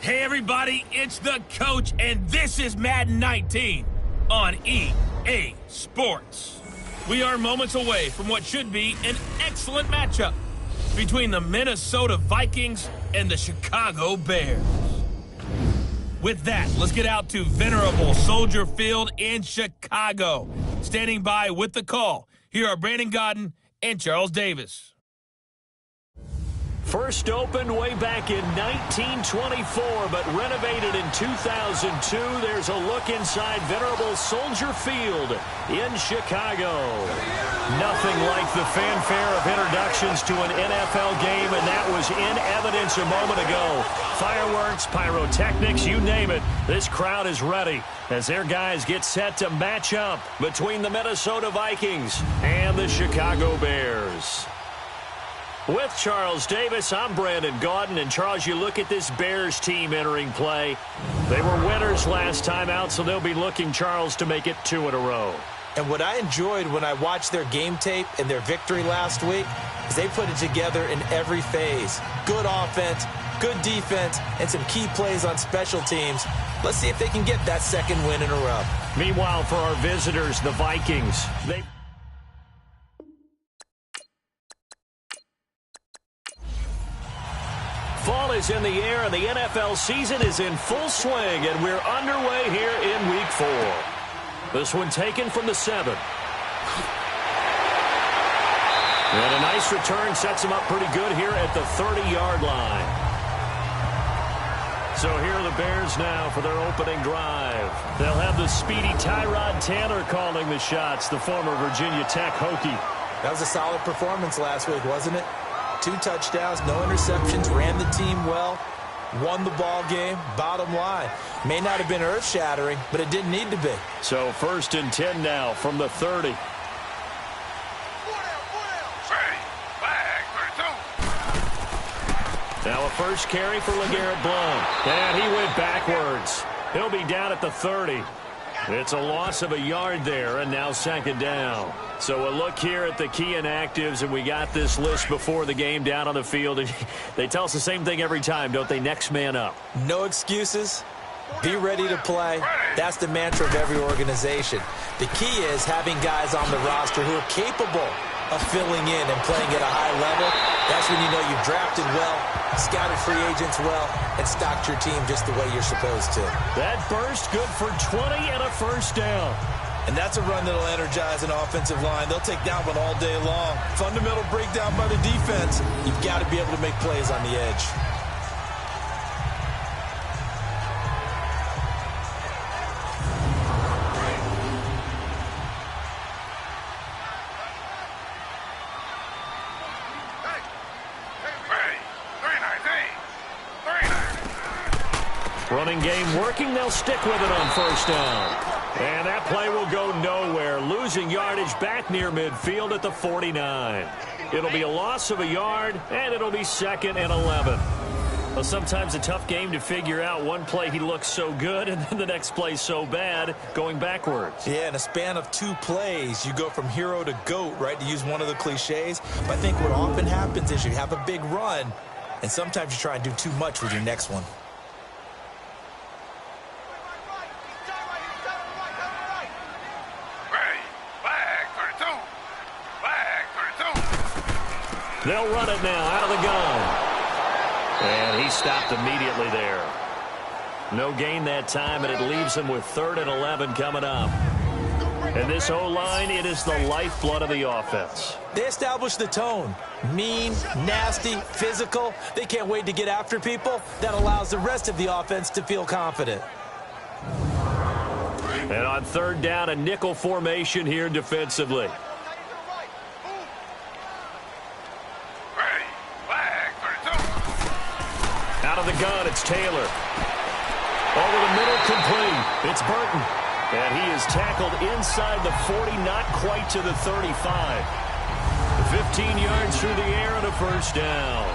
Hey everybody, it's the coach, and this is Madden 19 on EA Sports. We are moments away from what should be an excellent matchup between the Minnesota Vikings and the Chicago Bears. With that, let's get out to venerable Soldier Field in Chicago. Standing by with the call, here are Brandon Godden and Charles Davis. First opened way back in 1924, but renovated in 2002. There's a look inside venerable Soldier Field in Chicago. Nothing like the fanfare of introductions to an NFL game, and that was in evidence a moment ago. Fireworks, pyrotechnics, you name it. This crowd is ready as their guys get set to match up between the Minnesota Vikings and the Chicago Bears. With Charles Davis, I'm Brandon Gaudin. And Charles, you look at this Bears team entering play. They were winners last time out, so they'll be looking, Charles, to make it 2 in a row. And what I enjoyed when I watched their game tape and their victory last week is they put it together in every phase. Good offense, good defense, and some key plays on special teams. Let's see if they can get that second win in a row. Meanwhile, for our visitors, the Vikings, Fall is in the air, and the NFL season is in full swing, and we're underway here in Week 4. This one taken from the 7. And a nice return sets him up pretty good here at the 30-yard line. So here are the Bears now for their opening drive. They'll have the speedy Tyrod Taylor calling the shots, the former Virginia Tech Hokie. That was a solid performance last week, wasn't it? 2 touchdowns, no interceptions, ran the team well, won the ball game. Bottom line, may not have been earth-shattering, but it didn't need to be. So 1st and 10 now from the 30. Now a first carry for LeGarrette Blount. And he went backwards. He'll be down at the 30. It's a loss of a yard there, and now 2nd down. So a look here at the key inactives, and we got this list before the game down on the field. And they tell us the same thing every time, don't they? Next man up. No excuses. Be ready to play. That's the mantra of every organization. The key is having guys on the roster who are capable of filling in and playing at a high level. That's when you know you've drafted well, scouted free agents well, and stocked your team just the way you're supposed to. That burst good for 20 and a first down. And that's a run that'll energize an offensive line. They'll take that one all day long. Fundamental breakdown by the defense. You've got to be able to make plays on the edge. Running game working. They'll stick with it on first down. And that play will go nowhere. Losing yardage back near midfield at the 49. It'll be a loss of a yard, and it'll be 2nd and 11. Well, sometimes a tough game to figure out. One play he looks so good, and then the next play so bad, going backwards. Yeah, in a span of 2 plays, you go from hero to GOAT, right, to use one of the cliches. But I think what often happens is you have a big run, and sometimes you try and do too much with your next one. They'll run it now out of the gun. And he stopped immediately there. No gain that time, and it leaves him with 3rd and 11 coming up. And this O-line, it is the lifeblood of the offense. They establish the tone. Mean, nasty, physical. They can't wait to get after people. That allows the rest of the offense to feel confident. And on 3rd down, a nickel formation here defensively. Out of the gun, it's Taylor. Over the middle, complete. It's Burton. And he is tackled inside the 40, not quite to the 35. 15 yards through the air and a first down.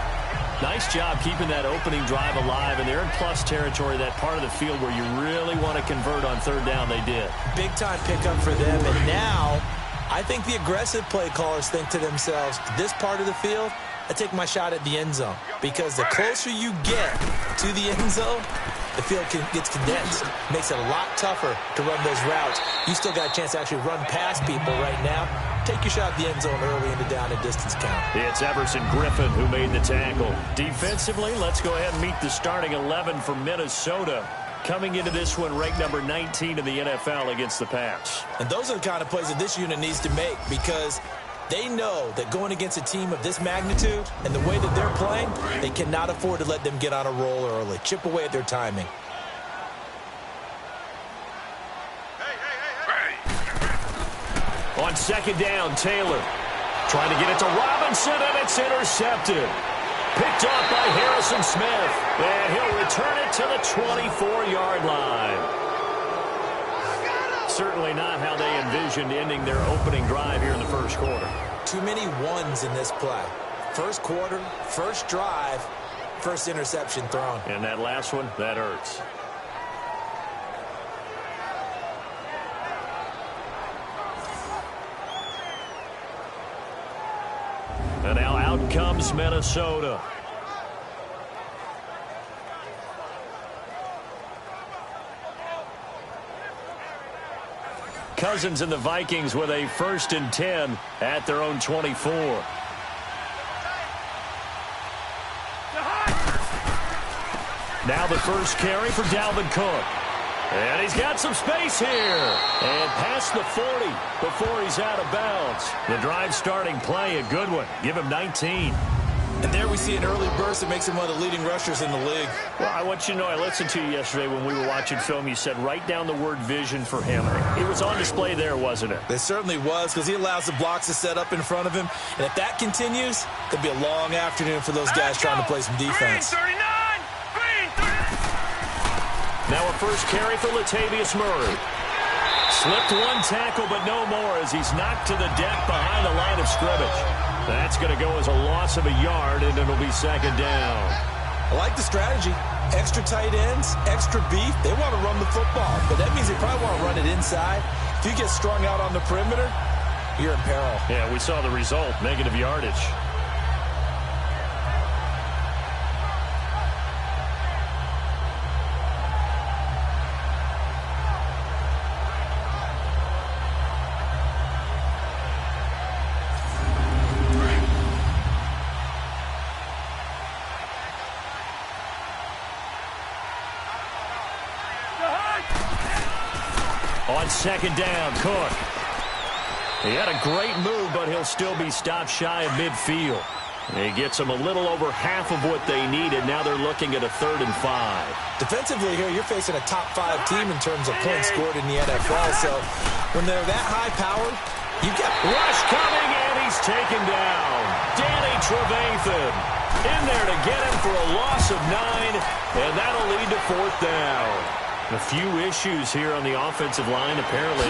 Nice job keeping that opening drive alive, and they're in plus territory, that part of the field where you really want to convert on 3rd down. They did. Big-time pickup for them, and now I think the aggressive play callers think to themselves, this part of the field, I take my shot at the end zone, because the closer you get to the end zone, the field gets condensed. Makes it a lot tougher to run those routes. You still got a chance to actually run past people right now. Take your shot at the end zone early in the down and distance count. It's Everson Griffin who made the tackle. Defensively, let's go ahead and meet the starting 11 for Minnesota. Coming into this one, ranked number 19 in the NFL against the pass. And those are the kind of plays that this unit needs to make, because they know that going against a team of this magnitude and the way that they're playing, they cannot afford to let them get on a roll early. Chip away at their timing. On second down, Taylor trying to get it to Robinson, and it's intercepted. Picked off by Harrison Smith, and he'll return it to the 24-yard line. Certainly not how they envisioned ending their opening drive here in the first quarter. Too many ones in this play. First quarter, first drive, first interception thrown. And that last one, that hurts. And now out comes Minnesota. Cousins and the Vikings with a 1st and 10 at their own 24. Now the first carry for Dalvin Cook. And he's got some space here. And past the 40 before he's out of bounds. The drive starting play, a good one. Give him 19. And there we see an early burst that makes him one of the leading rushers in the league. Well, I want you to know, I listened to you yesterday when we were watching film. You said write down the word vision for him. It was on display there, wasn't it? It certainly was, because he allows the blocks to set up in front of him. And if that continues, it'll be a long afternoon for those guys trying to play some defense. Now a first carry for Latavius Murray. Slipped one tackle, but no more as he's knocked to the deck behind the line of scrimmage. That's going to go as a loss of a yard, and it'll be second down. I like the strategy. Extra tight ends, extra beef. They want to run the football, but that means they probably want to run it inside. If you get strung out on the perimeter, you're in peril. Yeah, we saw the result, negative yardage. On second down, Cook. He had a great move, but he'll still be stopped shy of midfield. He gets them a little over half of what they needed. Now they're looking at a 3rd and 5. Defensively here, you're facing a top 5 team in terms of points scored in the NFL. So when they're that high-powered, you got rush coming, and he's taken down. Danny Trevathan in there to get him for a loss of 9, and that'll lead to 4th down. A few issues here on the offensive line. Apparently,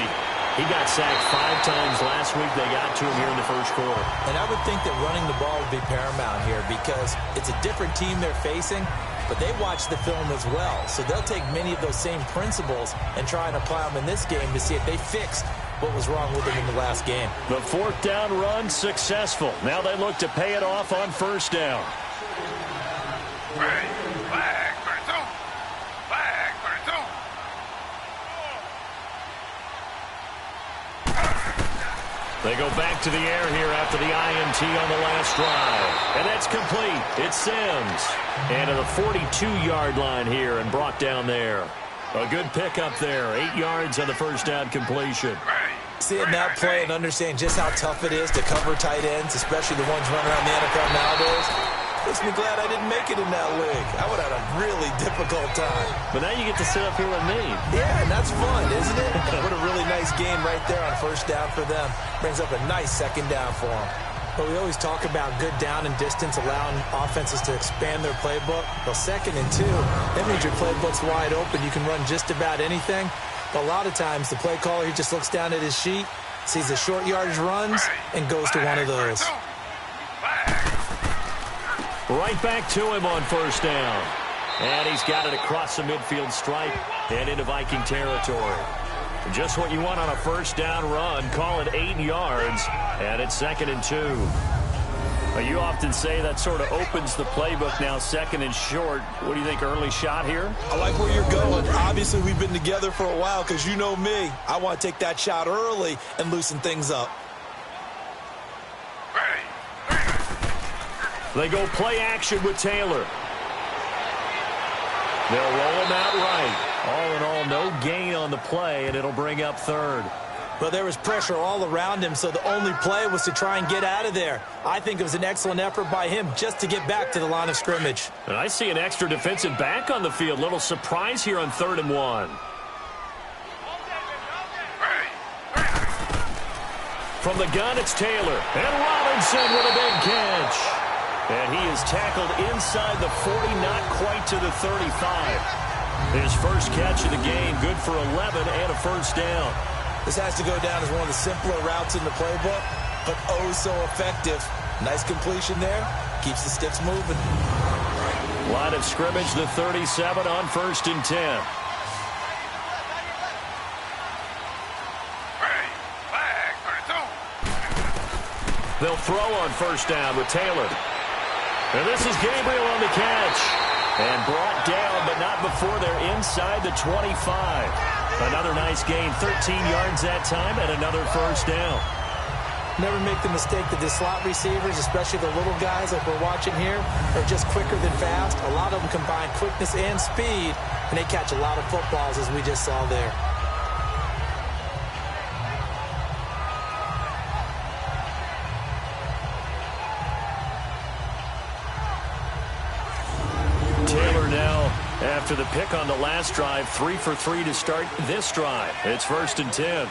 he got sacked 5 times last week. They got to him here in the first quarter. And I would think that running the ball would be paramount here, because it's a different team they're facing, but they watch the film as well. So they'll take many of those same principles and try and apply them in this game to see if they fixed what was wrong with them in the last game. The 4th down run successful. Now they look to pay it off on 1st down. They go back to the air here after the INT on the last drive. And that's complete. It's Sims. And to the 42-yard line here and brought down there. A good pickup there. 8 yards on the first down completion. Seeing that play and understand just how tough it is to cover tight ends, especially the ones running around the NFL nowadays, makes me glad I didn't make it in that league. I would have had a really difficult time. But now you get to sit up here with me. Yeah, and that's fun, isn't it? What a really nice game right there on 1st down for them. Brings up a nice 2nd down for them. But we always talk about good down and distance, allowing offenses to expand their playbook. Well, 2nd and 2, that means your playbook's wide open. You can run just about anything. But a lot of times, the play caller, he just looks down at his sheet, sees the short yardage runs, and goes to one of those. Right back to him on 1st down. And he's got it across the midfield stripe and into Viking territory. Just what you want on a 1st down run. Call it 8 yards, and it's 2nd and 2. You often say that sort of opens the playbook now, second and short. What do you think, early shot here? I like where you're going. Obviously, we've been together for a while because you know me. I want to take that shot early and loosen things up. They go play action with Taylor. They'll roll him out right. All in all, no gain on the play, and it'll bring up third. Well, there was pressure all around him, so the only play was to try and get out of there. I think it was an excellent effort by him just to get back to the line of scrimmage. And I see an extra defensive back on the field. Little surprise here on 3rd and 1. From the gun, it's Taylor. And Robinson with a big catch. And he is tackled inside the 40, not quite to the 35. His first catch of the game, good for 11 and a first down. This has to go down as one of the simpler routes in the playbook, but oh so effective. Nice completion there. Keeps the sticks moving. Line of scrimmage, the 37 on 1st and 10. They'll throw on first down with Taylor. And this is Gabriel on the catch. And brought down, but not before they're inside the 25. Another nice gain, 13 yards that time, and another first down. Never make the mistake that the slot receivers, especially the little guys like we're watching here, are just quicker than fast. A lot of them combine quickness and speed, and they catch a lot of footballs, as we just saw there. Taylor now, after the pick on the last drive, 3 for 3 to start this drive. It's 1st and 10.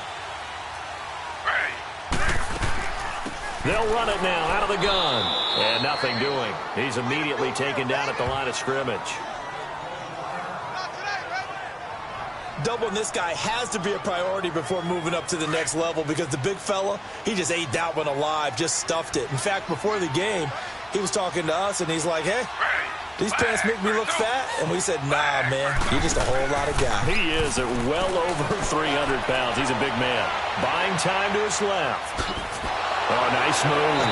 They'll run it now out of the gun. And nothing doing. He's immediately taken down at the line of scrimmage. Doubling this guy has to be a priority before moving up to the next level because the big fella, he just ate that one alive, just stuffed it. In fact, before the game, he was talking to us, and he's like, hey, these pants make me look fat. And we said, nah, man, you're just a whole lot of guy. He is at well over 300 pounds. He's a big man. Buying time to his left. Oh, nice move.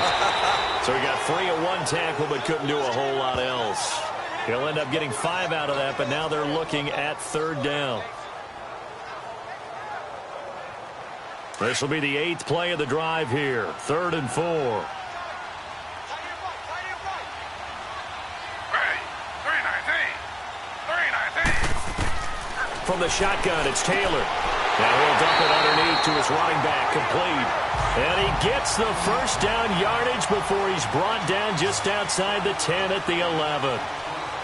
So he got 3 at 1 tackle, but couldn't do a whole lot else. He'll end up getting 5 out of that, but now they're looking at 3rd down. This will be the 8th play of the drive here. 3rd and 4. From the shotgun, it's Taylor. And he'll dump it underneath to his running back, complete. And he gets the first down yardage before he's brought down just outside the 10 at the 11.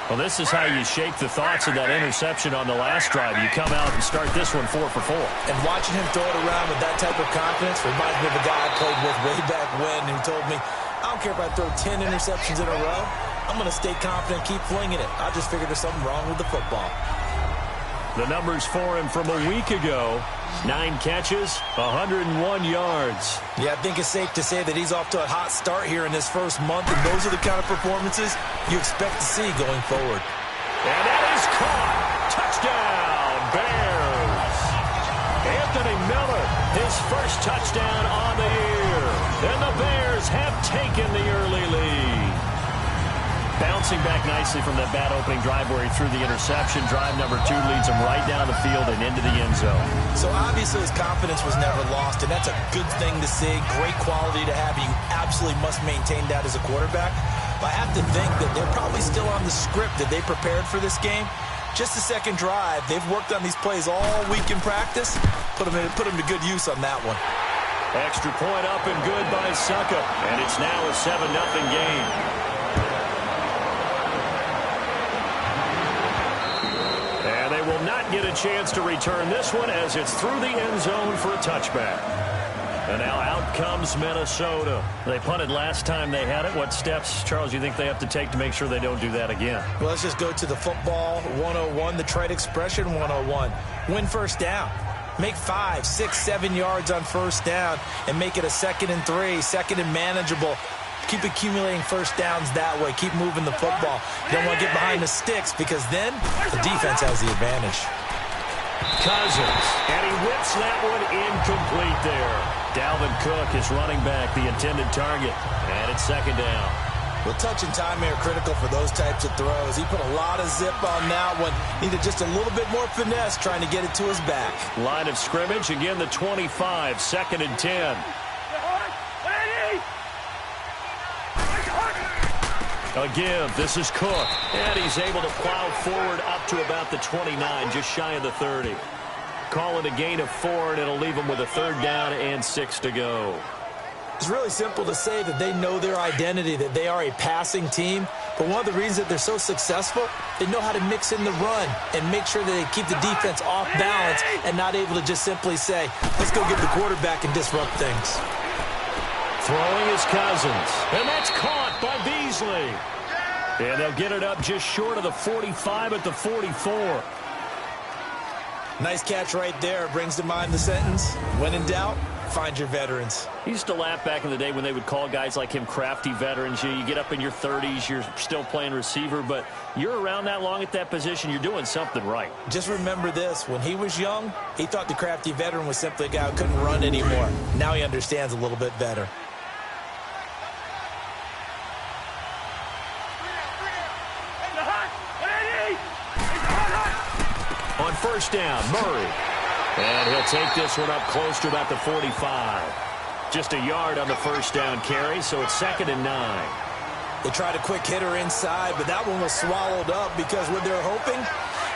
Well, this is how you shape the thoughts of that interception on the last drive. You come out and start this one 4 for 4. And watching him throw it around with that type of confidence reminds me of a guy I played with way back when who told me, I don't care if I throw 10 interceptions in a row. I'm going to stay confident, keep flinging it. I just figured there's something wrong with the football. The numbers for him from a week ago, 9 catches, 101 yards. Yeah, I think it's safe to say that he's off to a hot start here in this first month, and those are the kind of performances you expect to see going forward. And that is caught. Touchdown, Bears. Anthony Miller, his first touchdown on the year. And the Bears have taken the early lead. Bouncing back nicely from that bad opening drive where he threw the interception. Drive number 2 leads him right down the field and into the end zone. So obviously his confidence was never lost, and that's a good thing to see. Great quality to have. You absolutely must maintain that as a quarterback. But I have to think that they're probably still on the script that they prepared for this game. Just the second drive. They've worked on these plays all week in practice. Put them to good use on that one. Extra point up and good by Succa. And it's now a 7-0 game. They will not get a chance to return this one as it's through the end zone for a touchback. And now out comes Minnesota. They punted last time they had it. What steps, Charles, you think they have to take to make sure they don't do that again? Well, let's just go to the football 101, the trade expression 101. Win first down. Make 5, 6, 7 yards on first down and make it a 2nd and 3, 2nd and manageable. Keep accumulating first downs that way. Keep moving the football. You don't want to get behind the sticks because then the defense has the advantage. Cousins, and he whips that one incomplete there. Dalvin Cook is running back, the intended target. And it's second down. Well, touch and time are critical for those types of throws. He put a lot of zip on that one. Needed just a little bit more finesse trying to get it to his back. Line of scrimmage, again the 25, second and 10. Again, this is Cook. And he's able to plow forward up to about the 29, just shy of the 30. Call it a gain of 4, and it'll leave him with a third down and 6 to go. It's really simple to say that they know their identity, that they are a passing team. But one of the reasons that they're so successful, they know how to mix in the run and make sure that they keep the defense off balance and not able to just simply say, let's go get the quarterback and disrupt things. Throwing is Cousins, and that's caught by Beasley. And they'll get it up just short of the 45 at the 44. Nice catch right there. Brings to mind the sentence, when in doubt, find your veterans. He used to laugh back in the day when they would call guys like him crafty veterans. You get up in your 30s, you're still playing receiver, but you're around that long at that position, you're doing something right. Just remember this, when he was young, he thought the crafty veteran was simply a guy who couldn't run anymore. Now he understands a little bit better. On first down, Murray. And he'll take this one up close to about the 45. Just a yard on the first down carry, so it's second and 9. They tried a quick hitter inside, but that one was swallowed up because what they're hoping,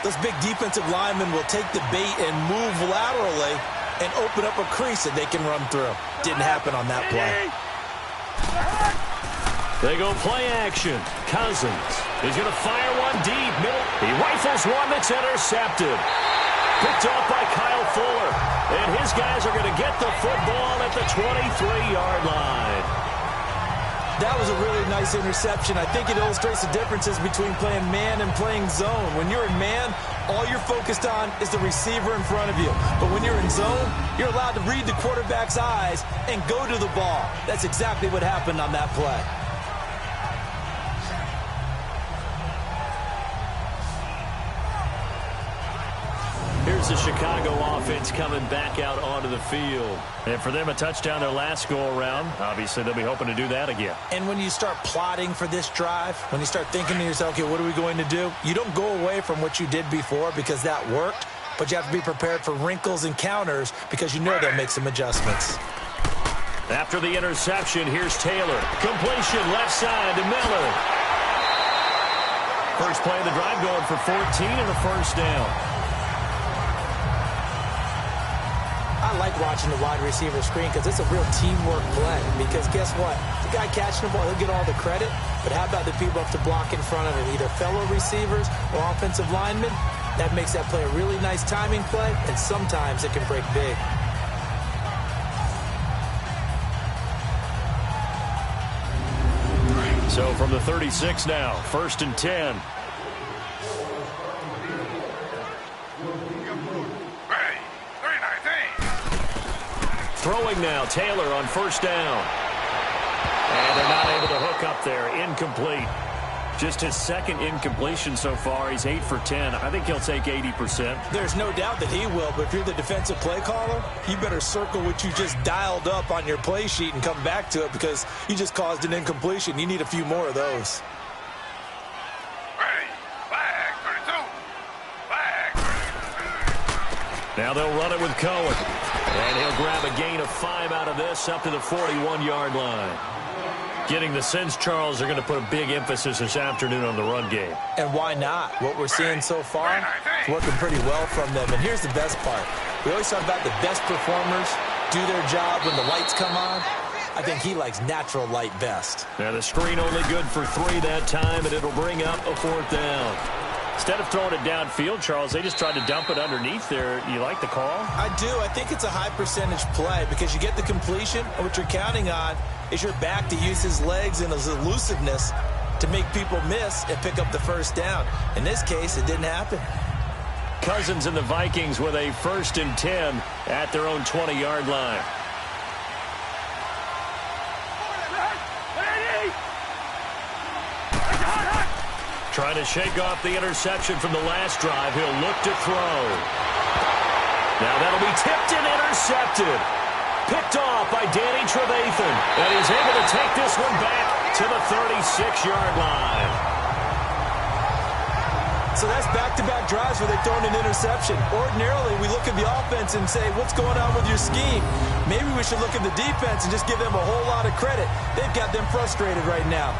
those big defensive linemen will take the bait and move laterally and open up a crease that they can run through. Didn't happen on that play. They go play action. Cousins is going to fire one deep. Middle. He rifles one that's intercepted. Picked off by Kyle Fuller. And his guys are going to get the football at the 23-yard line. That was a really nice interception. I think it illustrates the differences between playing man and playing zone. When you're in man, all you're focused on is the receiver in front of you. But when you're in zone, you're allowed to read the quarterback's eyes and go to the ball. That's exactly what happened on that play. Here's the Chicago offense coming back out onto the field. And for them, a touchdown their last go-around. Obviously, they'll be hoping to do that again. And when you start plotting for this drive, when you start thinking to yourself, okay, what are we going to do? You don't go away from what you did before because that worked, but you have to be prepared for wrinkles and counters because you know they'll make some adjustments. After the interception, here's Taylor. Completion left side to Miller. First play of the drive going for 14 and a first down. I like watching the wide receiver screen because it's a real teamwork play. Because guess what? The guy catching the ball, he'll get all the credit. But how about the people who have to block in front of him, either fellow receivers or offensive linemen? That makes that play a really nice timing play, and sometimes it can break big. So from the 36 now, first and 10. Throwing now, Taylor on first down. And they're not able to hook up there. Incomplete. Just his second incompletion so far. He's 8 for 10. I think he'll take 80%. There's no doubt that he will, but if you're the defensive play caller, you better circle what you just dialed up on your play sheet and come back to it because you just caused an incompletion. You need a few more of those. Now they'll run it with Cohen. And he'll grab a gain of 5 out of this up to the 41-yard line. Getting the sense, Charles, they're going to put a big emphasis this afternoon on the run game. And why not? What we're seeing so far is working pretty well from them. And here's the best part. We always talk about the best performers do their job when the lights come on. I think he likes natural light best. Now the screen only good for 3 that time, and it'll bring up a 4th down. Instead of throwing it downfield, Charles, they just tried to dump it underneath there. You like the call? I do. I think it's a high percentage play because you get the completion, and what you're counting on is your back to use his legs and his elusiveness to make people miss and pick up the first down. In this case, it didn't happen. Cousins and the Vikings with a 1st and 10 at their own 20-yard line. Trying to shake off the interception from the last drive. He'll look to throw. Now that'll be tipped and intercepted. picked off by Danny Trevathan. And he's able to take this one back to the 36-yard line. So that's back-to-back drives where they've thrown an interception. Ordinarily, we look at the offense and say, what's going on with your scheme? Maybe we should look at the defense and just give them a whole lot of credit. They've got them frustrated right now.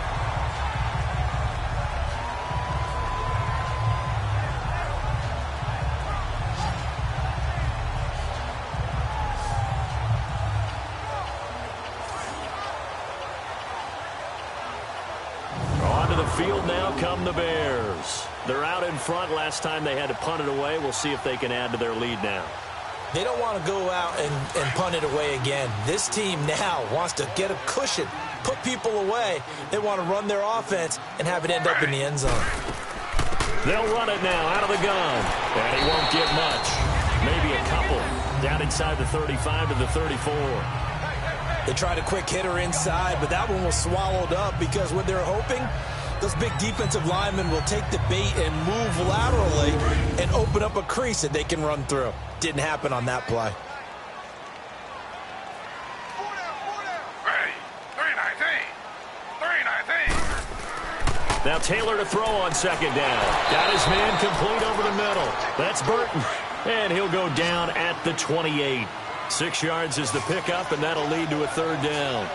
Field now come the Bears. They're out in front. Last time they had to punt it away. We'll see if they can add to their lead now. They don't want to go out and punt it away again. This team now wants to get a cushion, put people away. They want to run their offense and have it end up in the end zone. They'll run it now out of the gun. And he won't get much. Maybe a couple. Down inside the 35 to the 34. They tried a quick hitter inside, but that one was swallowed up because what they're hoping, those big defensive linemen will take the bait and move laterally and open up a crease that they can run through. Didn't happen on that play. Now Taylor to throw on second down. Got his man complete over the middle. That's Burton. And he'll go down at the 28. 6 yards is the pickup, and that'll lead to a third down.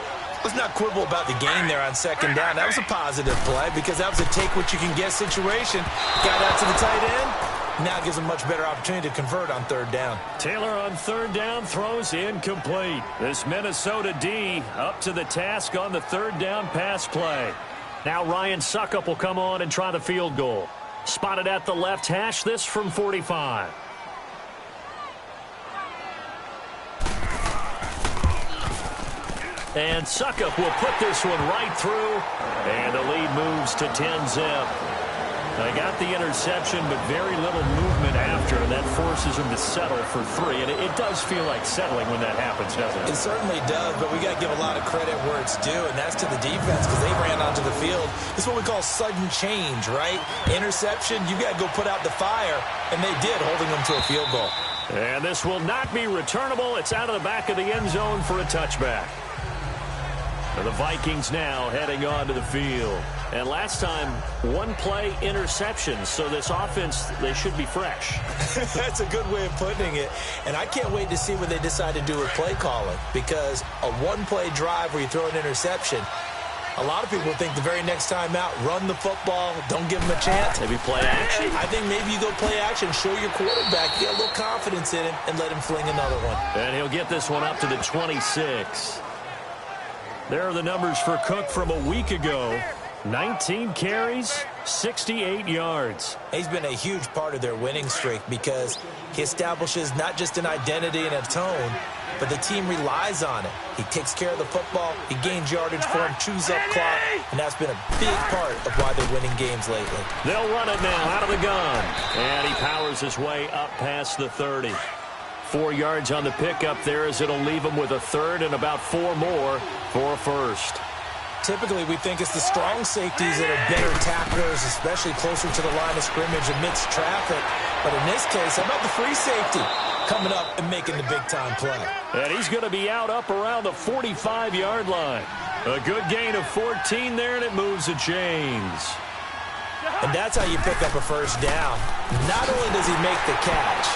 Let's not quibble about the gain there on second down. That was a positive play because that was a take-what-you-can-get situation. Got out to the tight end. Now gives a much better opportunity to convert on third down. Taylor on third down throws incomplete. This Minnesota D up to the task on the third down pass play. Now Ryan Suckup will come on and try the field goal. Spotted at the left hash, this from 45. And Suckup will put this one right through, and the lead moves to 10-zip. They got the interception, but very little movement after, and that forces them to settle for 3. And it does feel like settling when that happens, doesn't it? It certainly does, but we got to give a lot of credit where it's due, and that's to the defense because they ran onto the field. This is what we call sudden change, right? Interception, you got to go put out the fire, and they did, holding them to a field goal. And this will not be returnable. It's out of the back of the end zone for a touchback. The Vikings now heading onto the field. And last time, one-play interception. So this offense, they should be fresh. That's a good way of putting it. And I can't wait to see what they decide to do with play calling. Because a one-play drive where you throw an interception, a lot of people think the very next time out, run the football, don't give them a chance. Maybe play action. I think maybe you go play action, show your quarterback, get a little confidence in him, and let him fling another one. And he'll get this one up to the 26. There are the numbers for Cook from a week ago. 19 carries, 68 yards. He's been a huge part of their winning streak because he establishes not just an identity and a tone, but the team relies on it. He takes care of the football, he gains yardage for him, chews up clock, and that's been a big part of why they're winning games lately. They'll run it now out of the gun. And he powers his way up past the 30. 4 yards on the pickup there as it'll leave him with a third and about 4 more for a first. Typically, we think it's the strong safeties that are better tacklers, especially closer to the line of scrimmage amidst traffic. But in this case, how about the free safety coming up and making the big-time play? And he's going to be out up around the 45-yard line. A good gain of 14 there, and it moves the chains. And that's how you pick up a first down. Not only does he make the catch,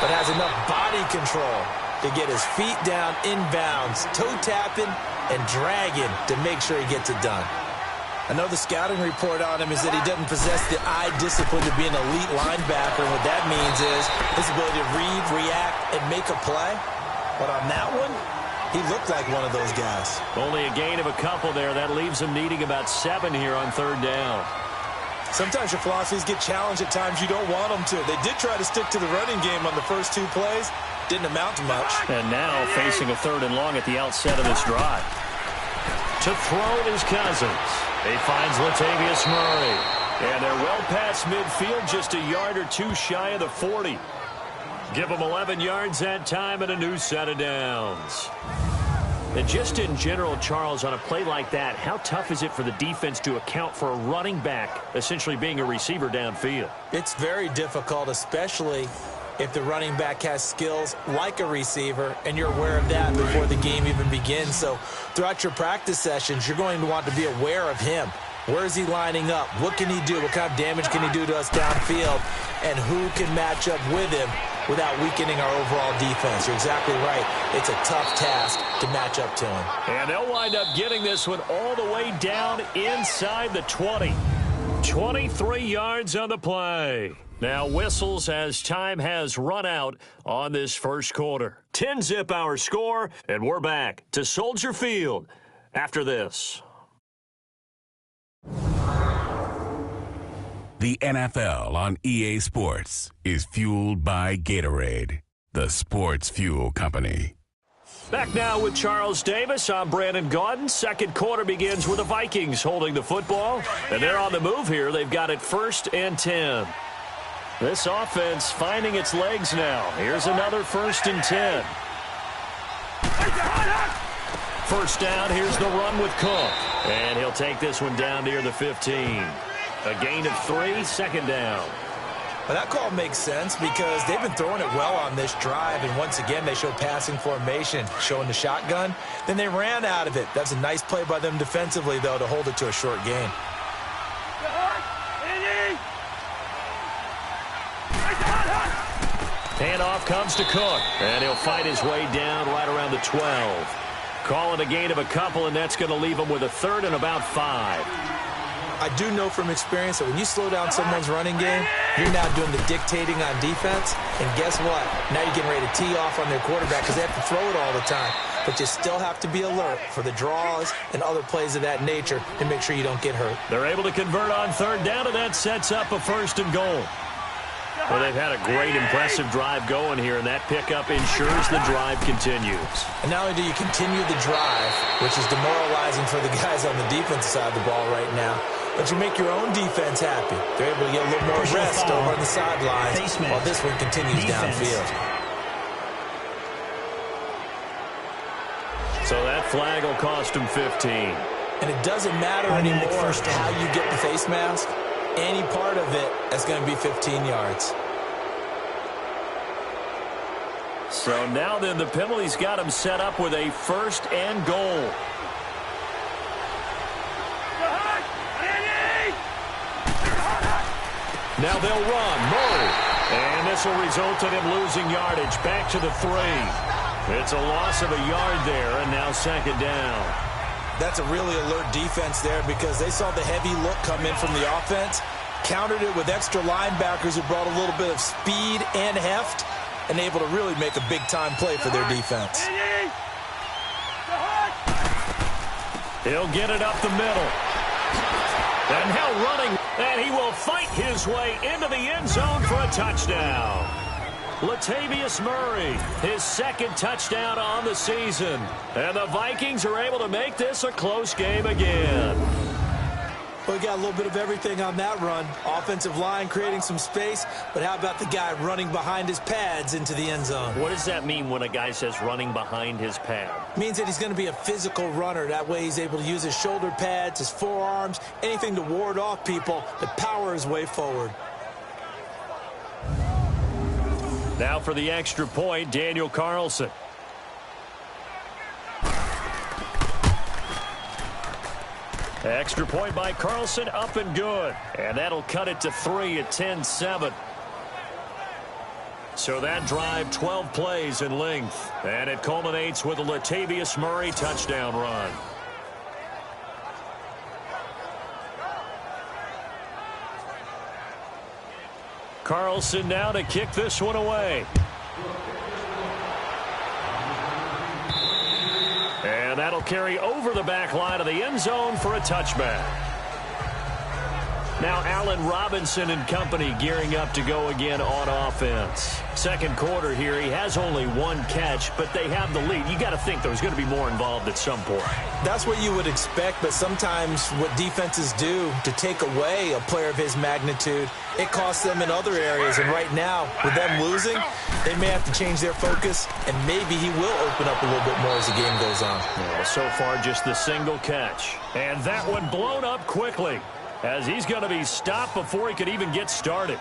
but has enough body control to get his feet down inbounds, toe tapping and dragging to make sure he gets it done. I know the scouting report on him is that he doesn't possess the eye discipline to be an elite linebacker. And what that means is his ability to read, react, and make a play. But on that one, he looked like one of those guys. Only a gain of a couple there. That leaves him needing about 7 here on third down. Sometimes your philosophies get challenged at times you don't want them to. They did try to stick to the running game on the first 2 plays. Didn't amount to much. And now facing a third and long at the outset of this drive. To throw is Cousins. He finds Latavius Murray. And they're well past midfield, just a yard or 2 shy of the 40. Give them 11 yards that time and a new set of downs. And just in general, Charles, on a play like that, how tough is it for the defense to account for a running back essentially being a receiver downfield? It's very difficult, especially if the running back has skills like a receiver, and you're aware of that before the game even begins. So throughout your practice sessions, you're going to want to be aware of him. Where is he lining up? What can he do? What kind of damage can he do to us downfield? And who can match up with him without weakening our overall defense? You're exactly right. It's a tough task to match up to him. And they'll wind up getting this one all the way down inside the 20. 23 yards on the play. Now whistles as time has run out on this first quarter. 10-zip our score, and we're back to Soldier Field after this. The NFL on EA Sports is fueled by Gatorade, the sports fuel company. Back now with Charles Davis. I'm Brandon Gaudin. Second quarter begins with the Vikings holding the football. And they're on the move here. They've got it 1st and 10. This offense finding its legs now. Here's another 1st and 10. First down, here's the run with Cook. And he'll take this one down near the 15. A gain of 3, second down. Well, that call makes sense because they've been throwing it well on this drive, and once again they show passing formation, showing the shotgun. Then they ran out of it. That's a nice play by them defensively, though, to hold it to a short gain. Handoff comes to Cook, and he'll fight his way down right around the 12. Calling a gain of a couple, and that's going to leave him with a 3rd and about 5. I do know from experience that when you slow down someone's running game, you're now doing the dictating on defense. And guess what? Now you're getting ready to tee off on their quarterback because they have to throw it all the time. But you still have to be alert for the draws and other plays of that nature to make sure you don't get hurt. They're able to convert on 3rd down, and that sets up a 1st and goal. Well, they've had a great, impressive drive going here, and that pickup ensures the drive continues. And not only do you continue the drive, which is demoralizing for the guys on the defensive side of the ball right now, but you make your own defense happy. They're able to get a little more rest over on the sidelines while this one continues downfield. So that flag will cost him 15. And it doesn't matter anymore how you get the face mask. Any part of it is going to be 15 yards. So now then the penalty's got him set up with a 1st and goal. Now they'll run. Murray. And this will result in him losing yardage. Back to the 3. It's a loss of a yard there, and now 2nd down. That's a really alert defense there because they saw the heavy look come in from the offense, countered it with extra linebackers who brought a little bit of speed and heft, and able to really make a big-time play for their defense. He'll get it up the middle. And now running, and he will fight his way into the end zone for a touchdown. Latavius Murray, his 2nd touchdown on the season. And the Vikings are able to make this a close game again. Well, we got a little bit of everything on that run. Offensive line creating some space, but how about the guy running behind his pads into the end zone? What does that mean when a guy says running behind his pad? Means that he's going to be a physical runner. That way he's able to use his shoulder pads, his forearms, anything to ward off people that power his way forward. Now for the extra point, Daniel Carlson. Extra point by Carlson, up and good. And that'll cut it to 3 at 10-7. So that drive, 12 plays in length. And it culminates with a Latavius Murray touchdown run. Carlson now to kick this one away. And that'll carry over the back line of the end zone for a touchback. Now Allen Robinson and company gearing up to go again on offense. Second quarter here, he has only 1 catch, but they have the lead. You got to think there's going to be more involved at some point. That's what you would expect, but sometimes what defenses do to take away a player of his magnitude, it costs them in other areas. And right now, with them losing, they may have to change their focus, and maybe he will open up a little bit more as the game goes on. Well, so far, just the single catch. And that one blown up quickly, as he's going to be stopped before he could even get started.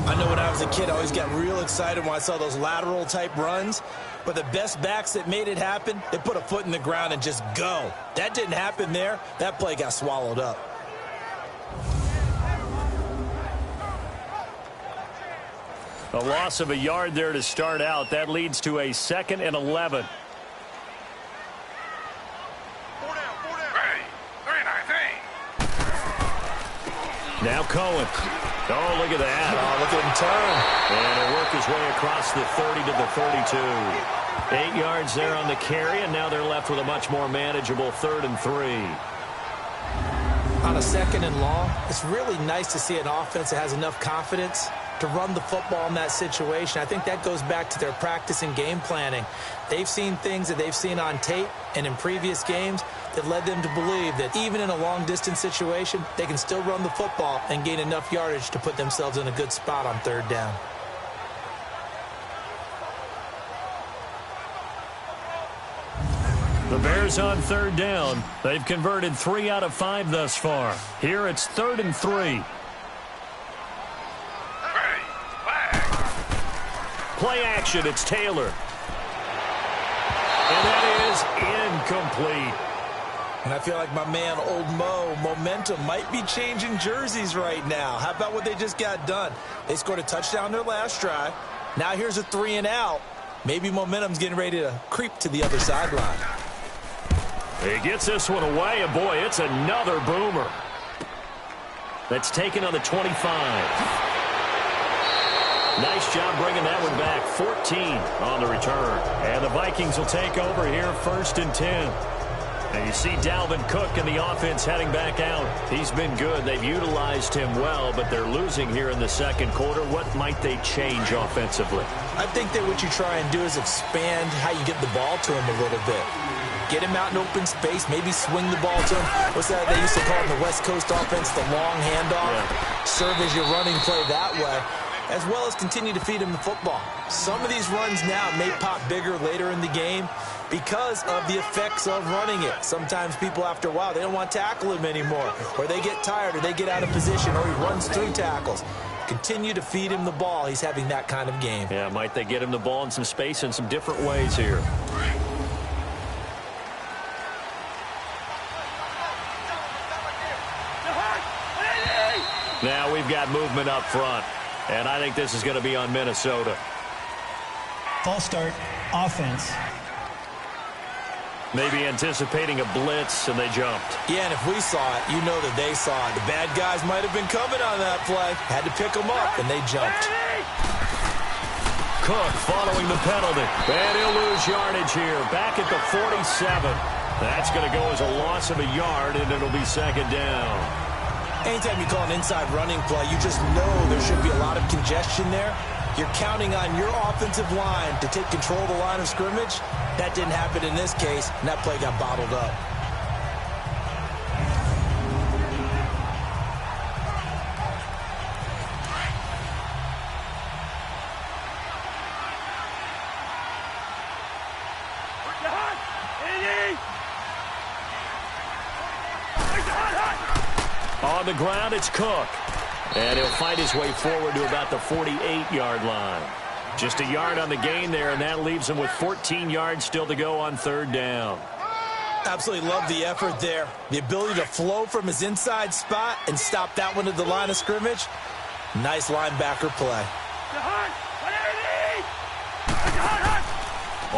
I know when I was a kid, I always got real excited when I saw those lateral type runs. But the best backs that made it happen, they put a foot in the ground and just go. That didn't happen there. That play got swallowed up. A loss of a yard there to start out. That leads to a 2nd and 11. Now Cohen. Oh, look at that. Oh, look at him turn. And he'll work his way across the 30 to the 32. 8 yards there on the carry, and now they're left with a much more manageable 3rd and 3. On a 2nd and long, it's really nice to see an offense that has enough confidence to run the football in that situation. I think that goes back to their practice and game planning. They've seen things that they've seen on tape and in previous games that led them to believe that even in a long-distance situation, they can still run the football and gain enough yardage to put themselves in a good spot on 3rd down. The Bears on 3rd down. They've converted 3 out of 5 thus far. Here it's 3rd and 3. Play action, it's Taylor. And that is incomplete. And I feel like my man, Old Mo, momentum might be changing jerseys right now. How about what they just got done? They scored a touchdown their last drive. Now here's a 3 and out. Maybe momentum's getting ready to creep to the other sideline. He gets this one away, and boy, it's another boomer. That's taken on the 25. Nice job bringing that one back. 14 on the return. And the Vikings will take over here 1st and 10. And you see Dalvin Cook and the offense heading back out. He's been good. They've utilized him well, but they're losing here in the 2nd quarter. What might they change offensively? I think that what you try and do is expand how you get the ball to him a little bit. Get him out in open space, maybe swing the ball to him. What's that they used to call in the West Coast offense, the long handoff? Yeah. Serve as your running play that way, as well as continue to feed him the football. Some of these runs now may pop bigger later in the game because of the effects of running it. Sometimes people, after a while, they don't want to tackle him anymore, or they get tired, or they get out of position, or he runs through tackles. Continue to feed him the ball. He's having that kind of game. Yeah, might they get him the ball in some space in some different ways here. Now we've got movement up front, and I think this is going to be on Minnesota. False start, offense. Maybe anticipating a blitz, and they jumped. Yeah, and if we saw it, you know that they saw it. The bad guys might have been coming on that play. Had to pick them up, and they jumped. Cook following the penalty. And he'll lose yardage here. Back at the 47. That's going to go as a loss of a yard, and it'll be 2nd down. Anytime you call an inside running play, you just know there should be a lot of congestion there. You're counting on your offensive line to take control of the line of scrimmage. That didn't happen in this case, and that play got bottled up. On the ground, it's Cook. And he'll fight his way forward to about the 48-yard line. Just a yard on the gain there, and that leaves him with 14 yards still to go on 3rd down. Absolutely love the effort there. The ability to flow from his inside spot and stop that one at the line of scrimmage. Nice linebacker play.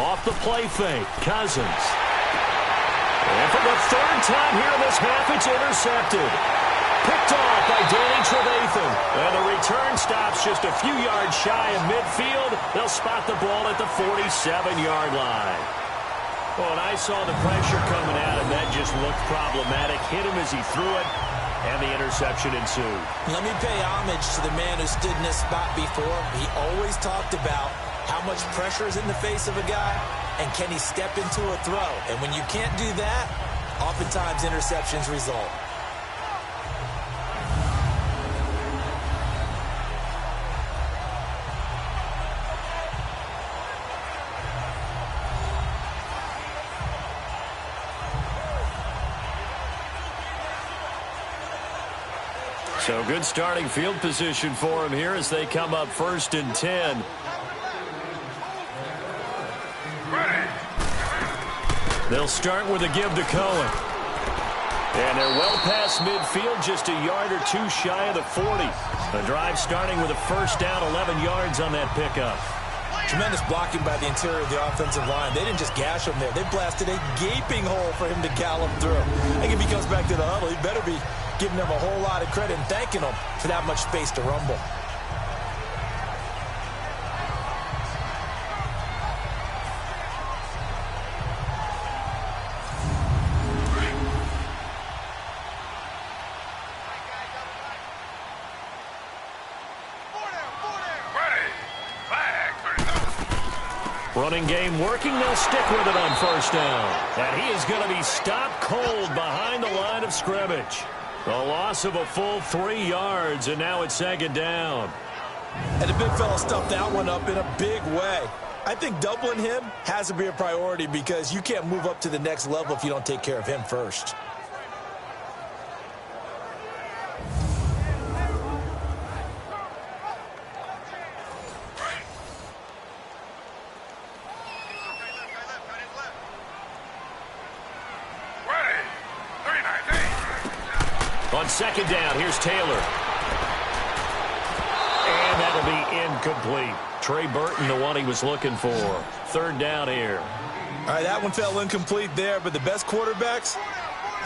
Off the play fake, Cousins. And for the 3rd time here in this half, it's intercepted. Picked off by Danny Trevathan. And the return stops just a few yards shy of midfield. They'll spot the ball at the 47-yard line. Well, and I saw the pressure coming at him. That just looked problematic. Hit him as he threw it, and the interception ensued. Let me pay homage to the man who stood in this spot before. He always talked about how much pressure is in the face of a guy, and can he step into a throw. And when you can't do that, oftentimes interceptions result. So good starting field position for him here as they come up 1st and 10. They'll start with a give to Cohen. And they're well past midfield, just a yard or two shy of the 40. The drive starting with a first down, 11 yards on that pickup. Tremendous blocking by the interior of the offensive line. They didn't just gash him there. They blasted a gaping hole for him to gallop through. I think if he comes back to the huddle, he better be giving them a whole lot of credit and thanking them for that much space to rumble. Running game working. They'll stick with it on first down. And he is going to be stopped cold behind the line of scrimmage. The loss of a full 3 yards, and now it's 2nd down. And the big fella stuffed that one up in a big way. I think doubling him has to be a priority because you can't move up to the next level if you don't take care of him first. On 2nd down, here's Taylor. And that'll be incomplete. Trey Burton, the one he was looking for. 3rd down here. All right, that one fell incomplete there, but the best quarterbacks,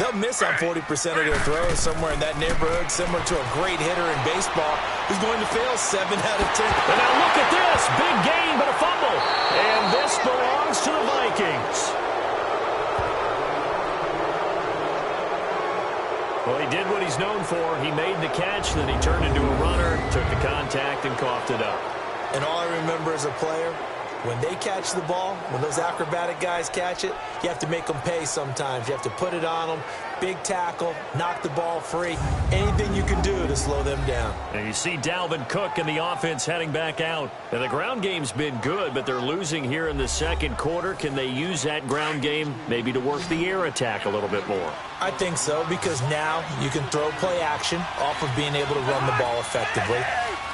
they'll miss on 40% of their throws somewhere in that neighborhood, similar to a great hitter in baseball who's going to fail 7 out of 10. And now look at this. Big gain, but a fumble. And this belongs to the Vikings. Well, he did what he's known for. He made the catch, then he turned into a runner, took the contact, and coughed it up. And all I remember as a player, when they catch the ball, when those acrobatic guys catch it, you have to make them pay sometimes. You have to put it on them, big tackle, knock the ball free, anything you can do to slow them down. And you see Dalvin Cook and the offense heading back out. And the ground game's been good, but they're losing here in the 2nd quarter. Can they use that ground game maybe to work the air attack a little bit more? I think so, because now you can throw play action off of being able to run the ball effectively.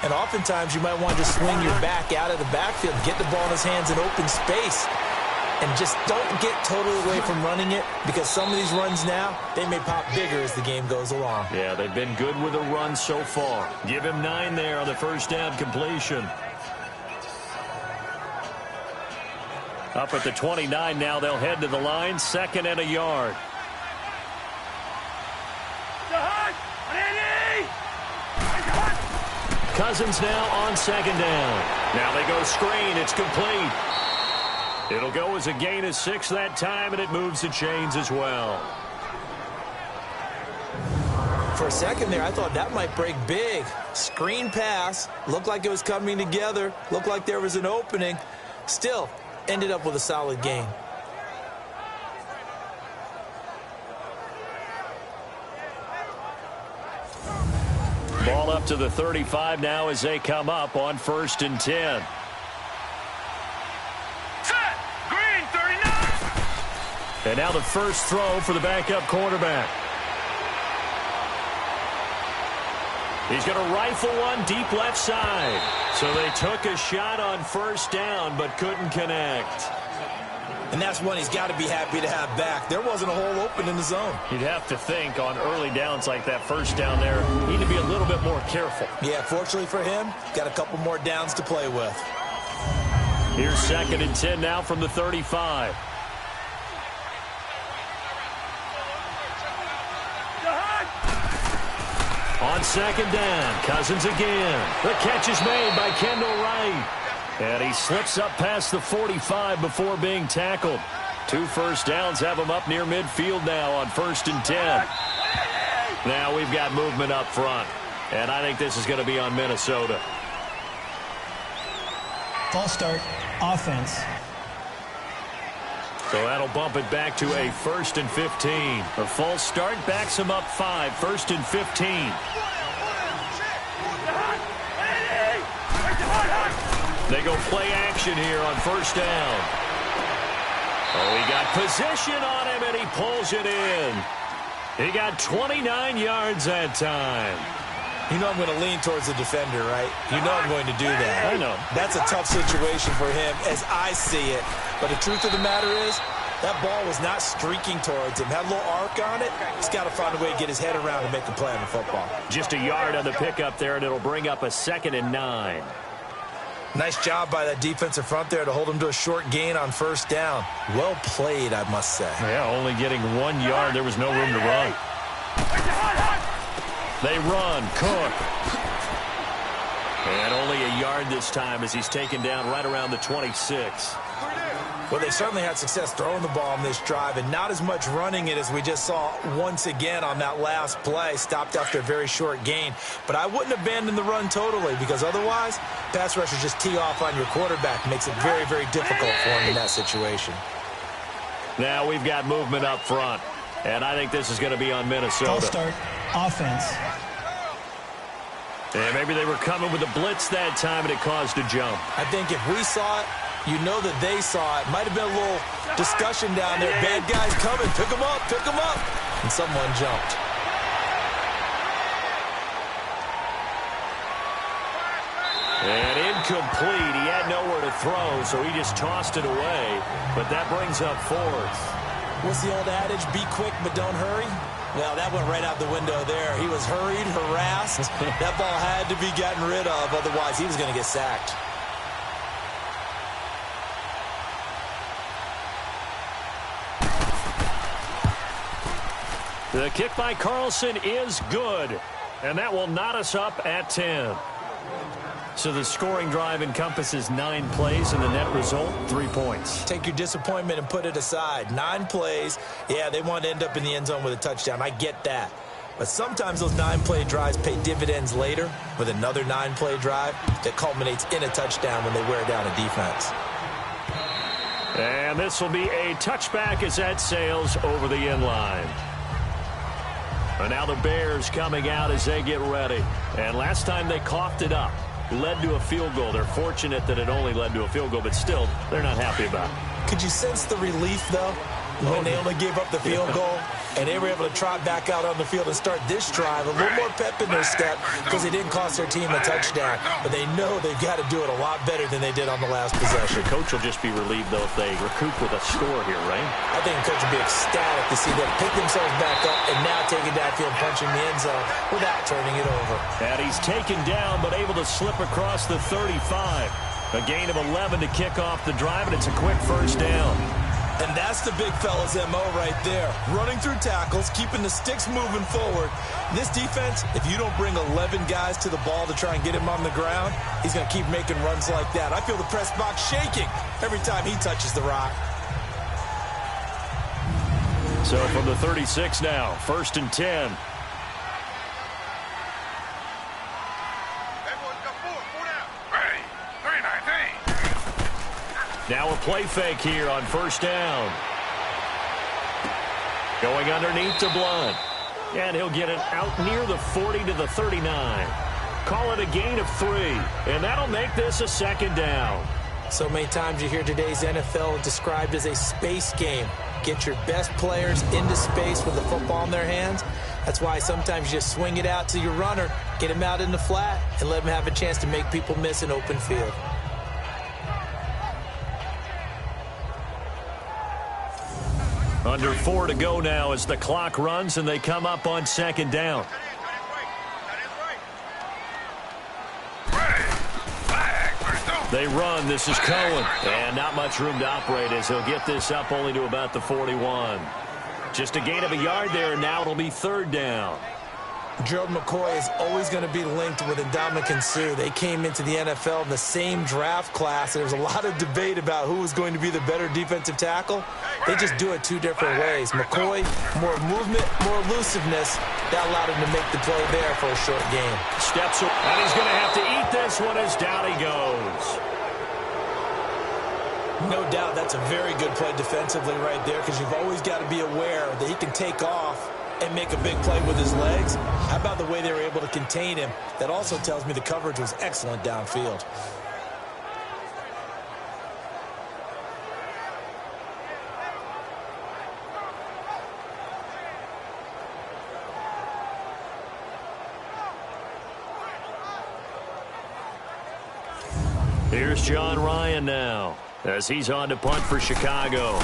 And oftentimes you might want to swing your back out of the backfield, get the ball in his hands in open space, and just don't get totally away from running it, because some of these runs now, they may pop bigger as the game goes along. Yeah, they've been good with a run so far. Give him 9 there on the first down completion. Up at the 29 now, they'll head to the line, 2nd and a yard. Cousins now on 2nd down. Now they go screen. It's complete. It'll go as a gain of 6 that time, and it moves the chains as well. For a second there, I thought that might break big. Screen pass. Looked like it was coming together. Looked like there was an opening. Still, ended up with a solid gain. Ball up to the 35 now as they come up on 1st and 10. Set! Green, 39! And now the first throw for the backup quarterback. He's going to rifle one deep left side. So they took a shot on 1st down but couldn't connect. And that's one he's got to be happy to have back. There wasn't a hole open in the zone. You'd have to think on early downs like that 1st down there, need to be a little bit more careful. Yeah, fortunately for him, got a couple more downs to play with. Here's 2nd and 10 now from the 35. On 2nd down, Cousins again. The catch is made by Kendall Wright. And he slips up past the 45 before being tackled. 2 first downs have him up near midfield now on 1st and 10. Now we've got movement up front. And I think this is going to be on Minnesota. False start, offense. So that'll bump it back to a 1st and 15. A false start backs him up 5, 1st and 15. They go play action here on 1st down. Oh, he got position on him, and he pulls it in. He got 29 yards that time. You know I'm going to lean towards the defender, right? You know I'm going to do that. I know. That's a tough situation for him as I see it. But the truth of the matter is, that ball was not streaking towards him. Had a little arc on it. He's got to find a way to get his head around and make a play on the football. Just a yard on the pickup there, and it'll bring up a 2nd and 9. Nice job by that defensive front there to hold him to a short gain on first down. Well played, I must say. Yeah, only getting 1 yard. There was no room to run. They run. Cook. And only a yard this time as he's taken down right around the 26. Well, they certainly had success throwing the ball on this drive and not as much running it as we just saw once again on that last play. Stopped after a very short gain. But I wouldn't abandon the run totally because otherwise, pass rushers just tee off on your quarterback. Makes it very, very difficult for him in that situation. Now we've got movement up front. And I think this is going to be on Minnesota. False start, offense. And maybe they were coming with a blitz that time and it caused a jump. I think if we saw it, you know that they saw it. Might have been a little discussion down there. Bad guys coming. Pick them up. Pick them up. And someone jumped. And incomplete. He had nowhere to throw, so he just tossed it away. But that brings up 4th. What's the old adage? Be quick, but don't hurry. Well, that went right out the window there. He was hurried, harassed. That ball had to be gotten rid of. Otherwise, he was going to get sacked. The kick by Carlson is good. And that will knot us up at 10. So the scoring drive encompasses 9 plays, and the net result, 3 points. Take your disappointment and put it aside. 9 plays. Yeah, they want to end up in the end zone with a touchdown. I get that. But sometimes those 9-play drives pay dividends later with another 9-play drive that culminates in a touchdown when they wear down a defense. And this will be a touchback as that sails over the end line. And now the Bears coming out as they get ready. And last time they coughed it up. Led to a field goal. They're fortunate that it only led to a field goal, but still, they're not happy about it. Could you sense the relief, though, when they only gave up the field goal and they were able to trot back out on the field and start this drive a little more pep in their step because it didn't cost their team a touchdown. But they know they've got to do it a lot better than they did on the last possession. The coach will just be relieved, though, if they recoup with a score here, right? I think the coach will be ecstatic to see them pick themselves back up and now take it downfield, punching the end zone without turning it over. And he's taken down, but able to slip across the 35. A gain of 11 to kick off the drive, and it's a quick first down. And that's the big fella's MO right there. Running through tackles, keeping the sticks moving forward. This defense, if you don't bring 11 guys to the ball to try and get him on the ground, he's going to keep making runs like that. I feel the press box shaking every time he touches the rock. So from the 36 now, 1st and 10. Now a play fake here on first down. Going underneath to Blunt. And he'll get it out near the 40 to the 39. Call it a gain of 3. And that'll make this a 2nd down. So many times you hear today's NFL described as a space game. Get your best players into space with the football in their hands. That's why sometimes you just swing it out to your runner, get him out in the flat, and let him have a chance to make people miss an open field. Under 4 to go now as the clock runs and they come up on 2nd down. They run. This is Cohen. And not much room to operate as he'll get this up only to about the 41. Just a gain of a yard there. Now it'll be 3rd down. Gerald McCoy is always going to be linked with Ndamukong Suh. They came into the NFL in the same draft class, and there was a lot of debate about who was going to be the better defensive tackle. They just do it 2 different ways. McCoy, more movement, more elusiveness. That allowed him to make the play there for a short gain. Steps up, and he's going to have to eat this one as down he goes. No doubt that's a very good play defensively right there because you've always got to be aware that he can take off and make a big play with his legs. How about the way they were able to contain him? That also tells me the coverage was excellent downfield. Here's John Ryan now as he's on to punt for Chicago.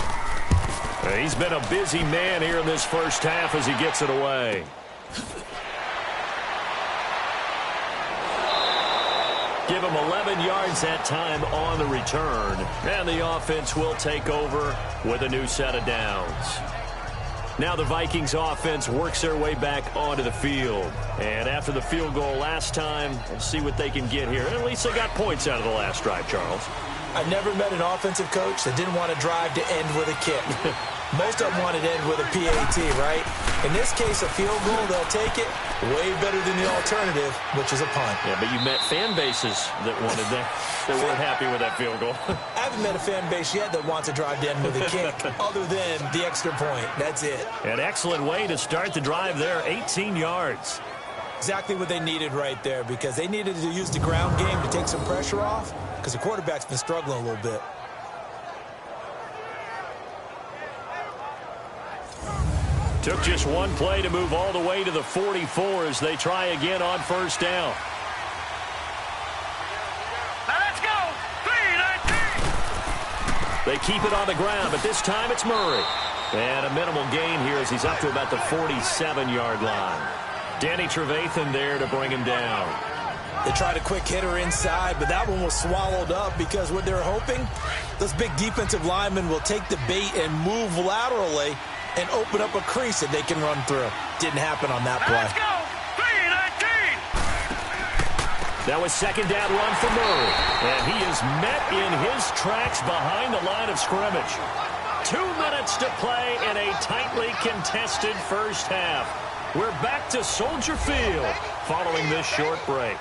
He's been a busy man here in this first half as he gets it away. Give him 11 yards that time on the return. And the offense will take over with a new set of downs. Now the Vikings offense works their way back onto the field. And after the field goal last time, we'll see what they can get here. And at least they got points out of the last drive, Charles. I've never met an offensive coach that didn't want to drive to end with a kick. Most of them wanted to end with a PAT, right? In this case, a field goal, they'll take it. Way better than the alternative, which is a punt. Yeah, but you met fan bases that wanted that, that weren't happy with that field goal. I haven't met a fan base yet that wants to drive to end with a kick, other than the extra point. That's it. An excellent way to start the drive there, 18 yards. Exactly what they needed right there, because they needed to use the ground game to take some pressure off, because the quarterback's been struggling a little bit. Took just one play to move all the way to the 44 as they try again on first down. Now let's go. 3-19. They keep it on the ground, but this time it's Murray. And a minimal gain here as he's up to about the 47-yard line. Danny Trevathan there to bring him down. They tried a quick hitter inside, but that one was swallowed up because what they're hoping, those big defensive linemen will take the bait and move laterally and open up a crease that they can run through. Didn't happen on that play. Let's go. 3-19. That was second down run for Murray. And he is met in his tracks behind the line of scrimmage. 2 minutes to play in a tightly contested first half. We're back to Soldier Field following this short break.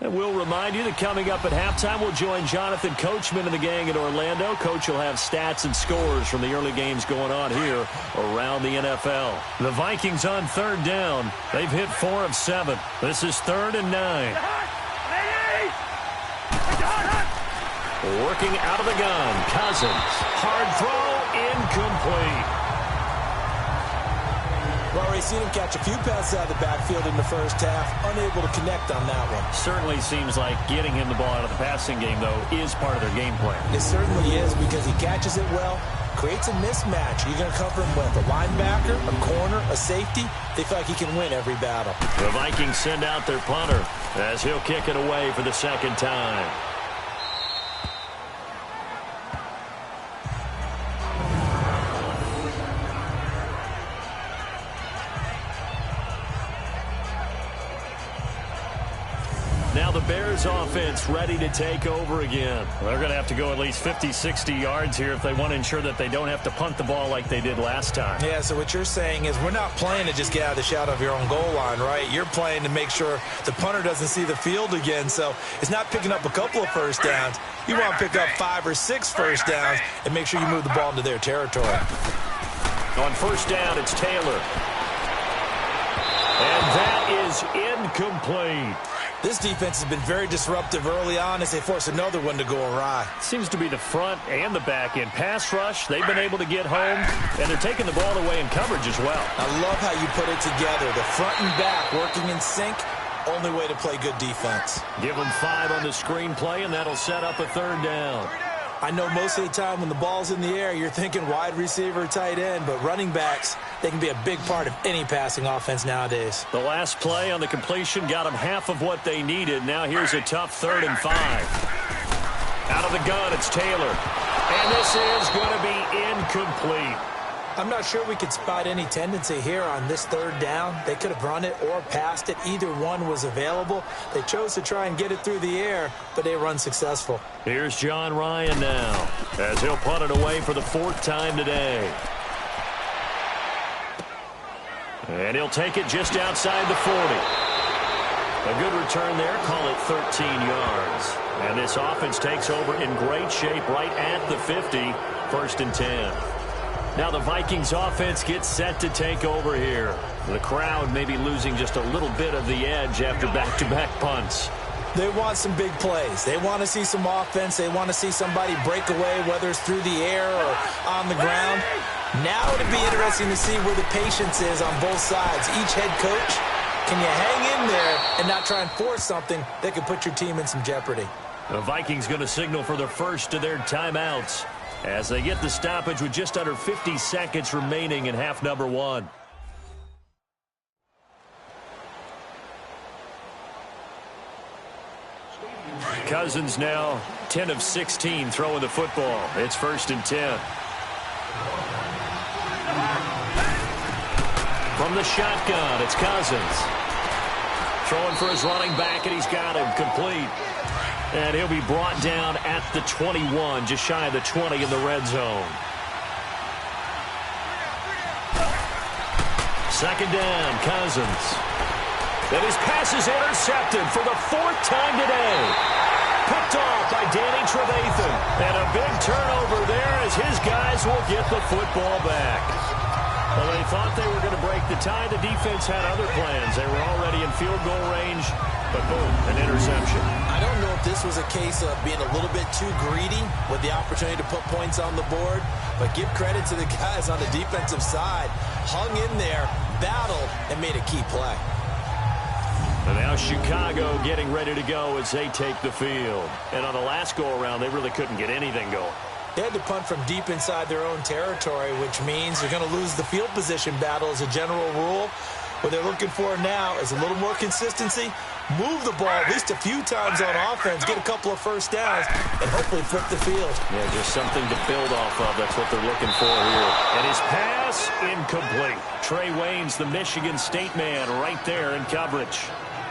And we'll remind you that coming up at halftime, we'll join Jonathan Coachman and the gang in Orlando. Coach will have stats and scores from the early games going on here around the NFL. The Vikings on third down. They've hit 4 of 7. This is 3rd and 9. Working out of the gun. Cousins. Hard throw. Incomplete. We've already seen him catch a few passes out of the backfield in the first half. Unable to connect on that one. Certainly seems like getting him the ball out of the passing game, though, is part of their game plan. It certainly is, because he catches it well, creates a mismatch. You're going to cover him with a linebacker, a corner, a safety. They feel like he can win every battle. The Vikings send out their punter as he'll kick it away for the second time. Now the Bears offense ready to take over again. They're going to have to go at least 50, 60 yards here if they want to ensure that they don't have to punt the ball like they did last time. Yeah, so what you're saying is we're not playing to just get out of the shadow of your own goal line, right? You're playing to make sure the punter doesn't see the field again. So it's not picking up a couple of first downs. You want to pick up 5 or 6 first downs and make sure you move the ball into their territory. On first down, it's Taylor. And that is incomplete. This defense has been very disruptive early on as they force another one to go awry. Seems to be the front and the back end. Pass rush, they've been able to get home, and they're taking the ball away in coverage as well. I love how you put it together. The front and back working in sync, only way to play good defense. Give them 5 on the screen play, and that'll set up a third down. I know most of the time when the ball's in the air, you're thinking wide receiver, tight end, but running backs, they can be a big part of any passing offense nowadays. The last play on the completion got them half of what they needed. Now here's a tough 3rd and 5. Out of the gun, it's Taylor. And this is going to be incomplete. I'm not sure we could spot any tendency here on this 3rd down. They could have run it or passed it. Either one was available. They chose to try and get it through the air, but they were unsuccessful. Here's John Ryan now as he'll punt it away for the 4th time today. And he'll take it just outside the 40. A good return there, call it 13 yards. And this offense takes over in great shape right at the 50, 1st and 10. Now the Vikings offense gets set to take over here. The crowd may be losing just a little bit of the edge after back-to-back punts. They want some big plays. They want to see some offense. They want to see somebody break away, whether it's through the air or on the ground. Now it'd be interesting to see where the patience is on both sides. Each head coach, can you hang in there and not try and force something that could put your team in some jeopardy. The Vikings going to signal for the first of their timeouts as they get the stoppage with just under 50 seconds remaining in half number one. Cousins now 10 of 16 throwing the football. It's 1st and 10. From the shotgun, it's Cousins. Throwing for his running back, and he's got him complete. And he'll be brought down at the 21, just shy of the 20 in the red zone. 2nd down, Cousins. And his pass is intercepted for the 4th time today. Picked off by Danny Trevathan. And a big turnover there as his guys will get the football back. Well, they thought they were going to break the tie. The defense had other plans. They were already in field goal range, but boom, an interception. I don't know if this was a case of being a little bit too greedy with the opportunity to put points on the board, but give credit to the guys on the defensive side. Hung in there, battled, and made a key play. And now Chicago getting ready to go as they take the field. And on the last go-around, they really couldn't get anything going. They had to punt from deep inside their own territory, which means they're going to lose the field position battle as a general rule. What they're looking for now is a little more consistency, move the ball at least a few times on offense, get a couple of first downs, and hopefully flip the field. Yeah, just something to build off of. That's what they're looking for here. And his pass, incomplete. Trey Waynes, the Michigan State man, right there in coverage.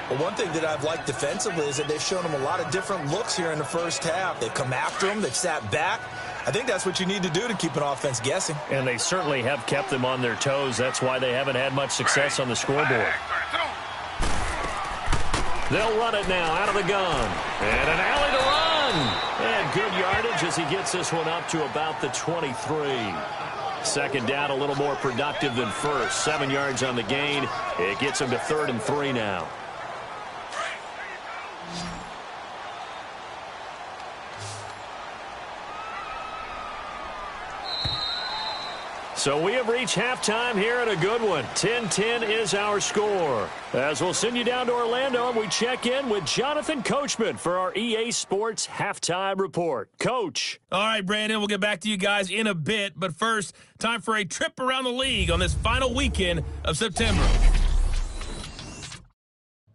Well, one thing that I've liked defensively is that they've shown them a lot of different looks here in the first half. They've come after them. They've sat back. I think that's what you need to do to keep an offense guessing. And they certainly have kept them on their toes. That's why they haven't had much success on the scoreboard. They'll run it now out of the gun. And an alley to run. And good yardage as he gets this one up to about the 23. 2nd down, a little more productive than first. 7 yards on the gain. It gets him to 3rd and 3 now. So we have reached halftime here at a good one. 10-10 is our score. As we'll send you down to Orlando, and we check in with Jonathan Coachman for our EA Sports Halftime Report. Coach. All right, Brandon, we'll get back to you guys in a bit. But first, time for a trip around the league on this final weekend of September.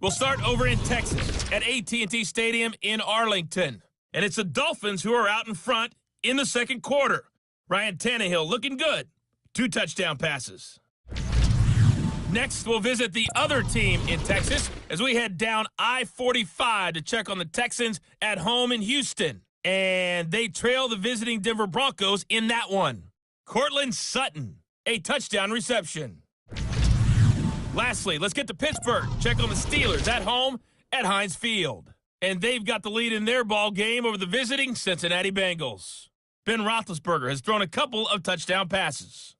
We'll start over in Texas at AT&T Stadium in Arlington. And it's the Dolphins who are out in front in the second quarter. Ryan Tannehill looking good. 2 touchdown passes. Next, we'll visit the other team in Texas as we head down I-45 to check on the Texans at home in Houston. And they trail the visiting Denver Broncos in that one. Cortland Sutton, a touchdown reception. Lastly, let's get to Pittsburgh. Check on the Steelers at home at Heinz Field. And they've got the lead in their ball game over the visiting Cincinnati Bengals. Ben Roethlisberger has thrown a couple of touchdown passes.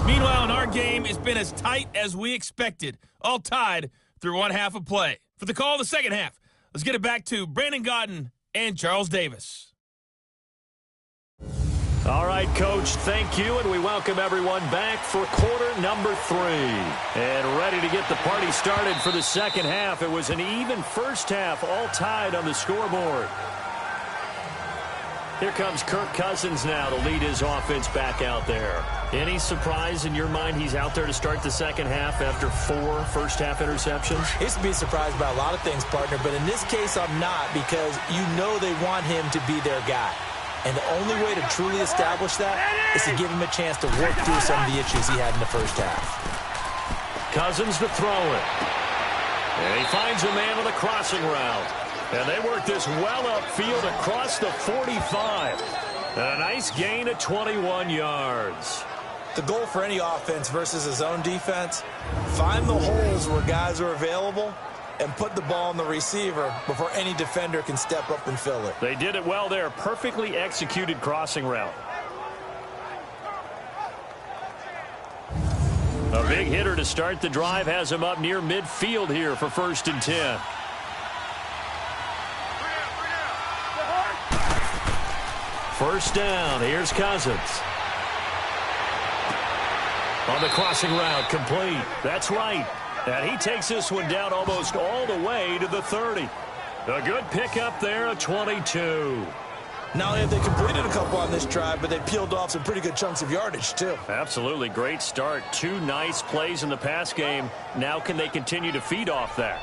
Meanwhile, in our game, it's been as tight as we expected, all tied through one half of play. For the call of the second half, let's get it back to Brandon Gaudin and Charles Davis. All right, Coach, thank you, and we welcome everyone back for quarter number 3. And ready to get the party started for the second half. It was an even first half, all tied on the scoreboard. Here comes Kirk Cousins now to lead his offense back out there. Any surprise in your mind he's out there to start the second half after 4 first-half interceptions? He used to be surprised by a lot of things, partner, but in this case I'm not, because you know they want him to be their guy. And the only way to truly establish that is to give him a chance to work through some of the issues he had in the first half. Cousins to throw it. And he finds a man on the crossing route. And they work this well upfield across the 45. And a nice gain of 21 yards. The goal for any offense versus a zone defense, find the holes where guys are available and put the ball on the receiver before any defender can step up and fill it. They did it well there. Perfectly executed crossing route. A big hitter to start the drive has him up near midfield here for 1st and 10. First down, here's Cousins. On the crossing route, complete. That's right. And he takes this one down almost all the way to the 30. A good pickup there, a 22. Not only have they completed a couple on this drive, but they peeled off some pretty good chunks of yardage, too. Absolutely great start. 2 nice plays in the pass game. Now can they continue to feed off that?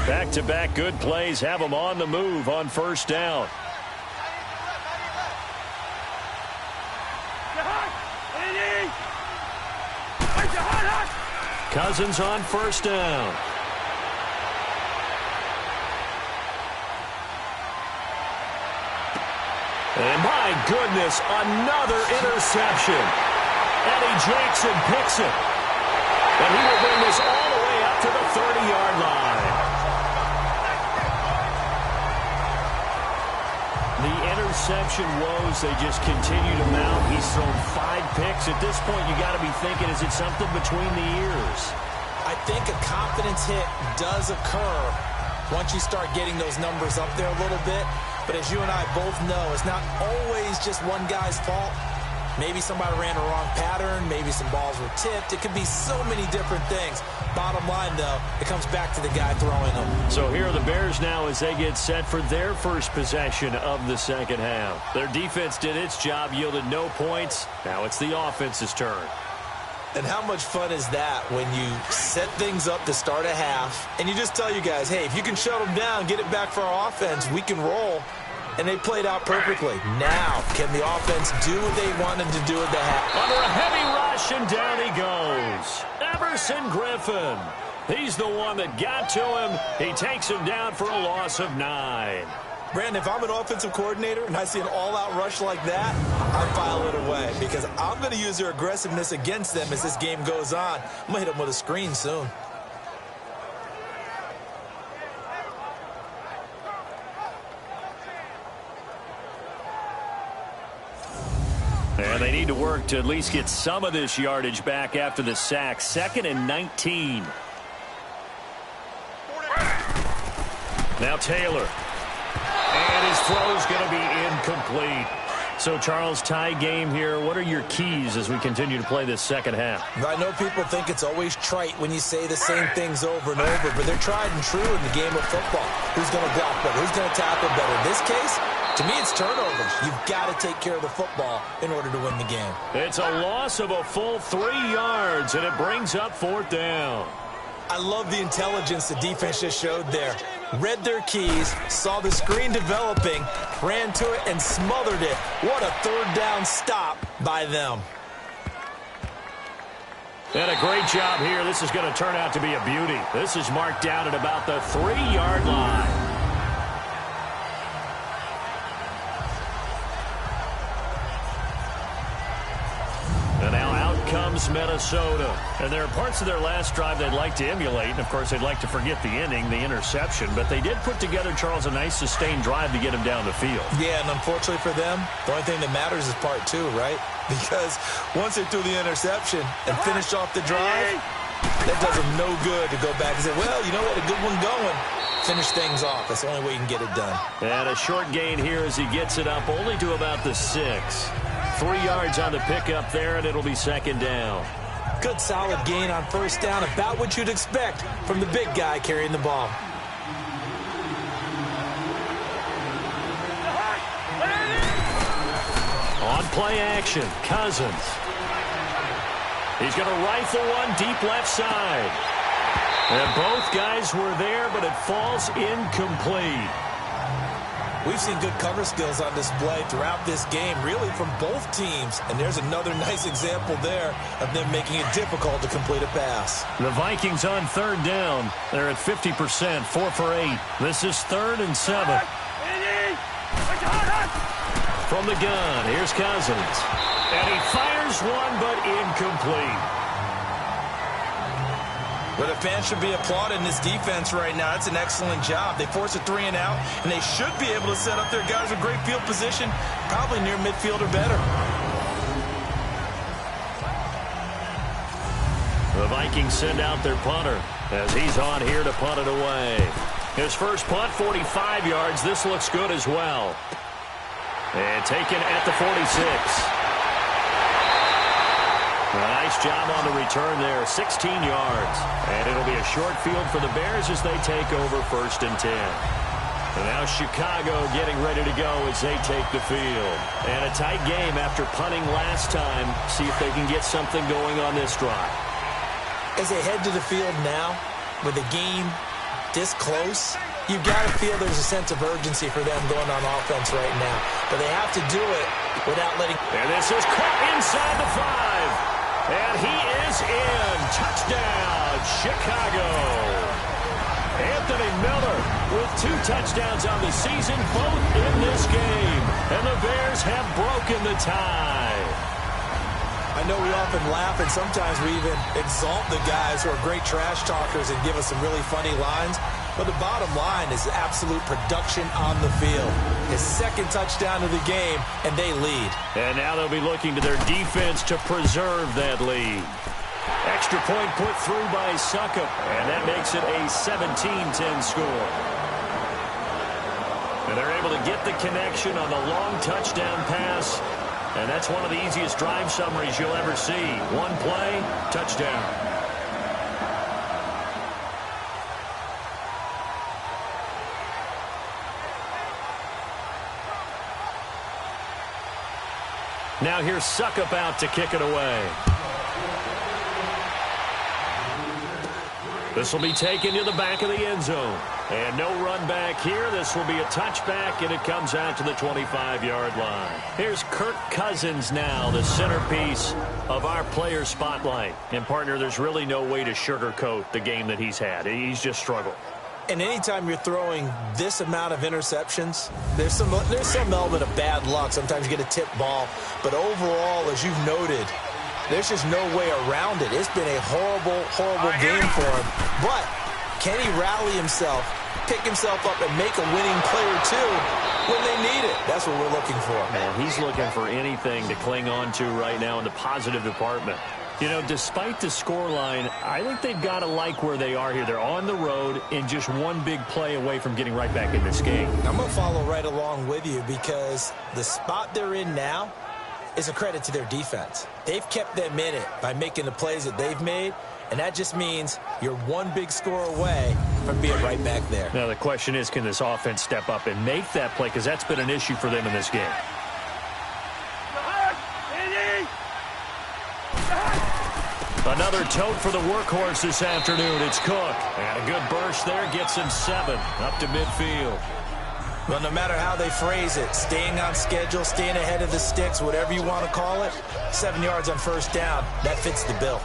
Back-to-back good plays have them on the move on first down. Cousins on first down. And my goodness, another interception. Eddie Jackson picks it. And he will bring this all the way up to the 30-yard line. The interception woes, they just continue to mount. He's thrown 5 picks. At this point, you got to be thinking, is it something between the ears? I think a confidence hit does occur once you start getting those numbers up there a little bit. But as you and I both know, it's not always just one guy's fault. Maybe somebody ran a wrong pattern. Maybe some balls were tipped. It could be so many different things. Bottom line, though, it comes back to the guy throwing them. So here are the Bears now as they get set for their first possession of the second half. Their defense did its job, yielded no points. Now it's the offense's turn. And how much fun is that when you set things up to start a half and you just tell you guys, hey, if you can shut them down, get it back for our offense, we can roll. And they played out perfectly. Now, can the offense do what they wanted to do at the half? Under a heavy rush, and down he goes. Everson Griffin. He's the one that got to him. He takes him down for a loss of 9. Brandon, if I'm an offensive coordinator and I see an all-out rush like that, I file it away because I'm going to use their aggressiveness against them as this game goes on. I'm going to hit them with a screen soon. And they need to work to at least get some of this yardage back after the sack. 2nd and 19. Now Taylor. And his throw's going to be incomplete. So, Charles, tie game here. What are your keys as we continue to play this second half? I know people think it's always trite when you say the same things over and over, but they're tried and true in the game of football. Who's going to block better? Who's going to tackle better? In this case, to me, it's turnovers. You've got to take care of the football in order to win the game. It's a loss of a full 3 yards, and it brings up 4th down. I love the intelligence the defense just showed there. Read their keys, saw the screen developing, ran to it, and smothered it. What a 3rd down stop by them. And a great job here. This is going to turn out to be a beauty. This is marked down at about the 3-yard line. And now out comes Minnesota. And there are parts of their last drive they'd like to emulate. And, of course, they'd like to forget the ending, the interception. But they did put together, Charles, a nice sustained drive to get him down the field. Yeah, and unfortunately for them, the only thing that matters is part 2, right? Because once they threw the interception and finished off the drive, that does them no good to go back and say, well, you know what, a good one going. Finish things off. That's the only way you can get it done. And a short gain here as he gets it up only to about the 6. 3 yards on the pickup there, and it'll be 2nd down. Good solid gain on first down, about what you'd expect from the big guy carrying the ball. On play action, Cousins. He's going to rifle one deep left side. And both guys were there, but it falls incomplete. We've seen good cover skills on display throughout this game, really from both teams. And there's another nice example there of them making it difficult to complete a pass. The Vikings on 3rd down. They're at 50%, 4 for 8. This is 3rd and 7. From the gun, here's Cousins. And he fires one, but incomplete. But the fans should be applauding this defense right now. It's an excellent job. They force a 3 and out, and they should be able to set up their guys with great field position, probably near midfield or better. The Vikings send out their punter as he's on here to punt it away. His first punt, 45 yards. This looks good as well. And taken at the 46. A nice job on the return there, 16 yards. And it'll be a short field for the Bears as they take over 1st and 10. And now Chicago getting ready to go as they take the field. And a tight game after punting last time. See if they can get something going on this drive. As they head to the field now, with the game this close, you've got to feel there's a sense of urgency for them going on offense right now. But they have to do it without letting... And this is caught inside the 5. And he is in. Touchdown, Chicago. Anthony Miller with 2 touchdowns on the season, both in this game. And the Bears have broken the tie. I know we often laugh, and sometimes we even exalt the guys who are great trash talkers and give us some really funny lines. But the bottom line is absolute production on the field. His 2nd touchdown of the game, and they lead. And now they'll be looking to their defense to preserve that lead. Extra point put through by Suckup, and that makes it a 17-10 score. And they're able to get the connection on the long touchdown pass, and that's one of the easiest drive summaries you'll ever see. 1 play, touchdown. Now here's Suckup out to kick it away. This will be taken to the back of the end zone. And no run back here. This will be a touchback, and it comes out to the 25-yard line. Here's Kirk Cousins now, the centerpiece of our player spotlight. And, partner, there's really no way to sugarcoat the game that he's had. He's just struggled. And anytime you're throwing this amount of interceptions, there's some element of bad luck. Sometimes you get a tip ball. But overall, as you've noted, there's just no way around it. It's been a horrible, horrible game for him. But can he rally himself, pick himself up, and make a winning play or two when they need it? That's what we're looking for. Man, he's looking for anything to cling on to right now in the positive department. You know, despite the scoreline, I think they've got to like where they are here. They're on the road and just one big play away from getting right back in this game. I'm going to follow right along with you because the spot they're in now is a credit to their defense. They've kept them in it by making the plays that they've made, and that just means you're one big score away from being right back there. Now, the question is, can this offense step up and make that play? Because that's been an issue for them in this game. Another tote for the workhorse this afternoon. It's Cook. And a good burst there gets him 7 up to midfield. Well, no matter how they phrase it, staying on schedule, staying ahead of the sticks, whatever you want to call it, 7 yards on first down, that fits the bill.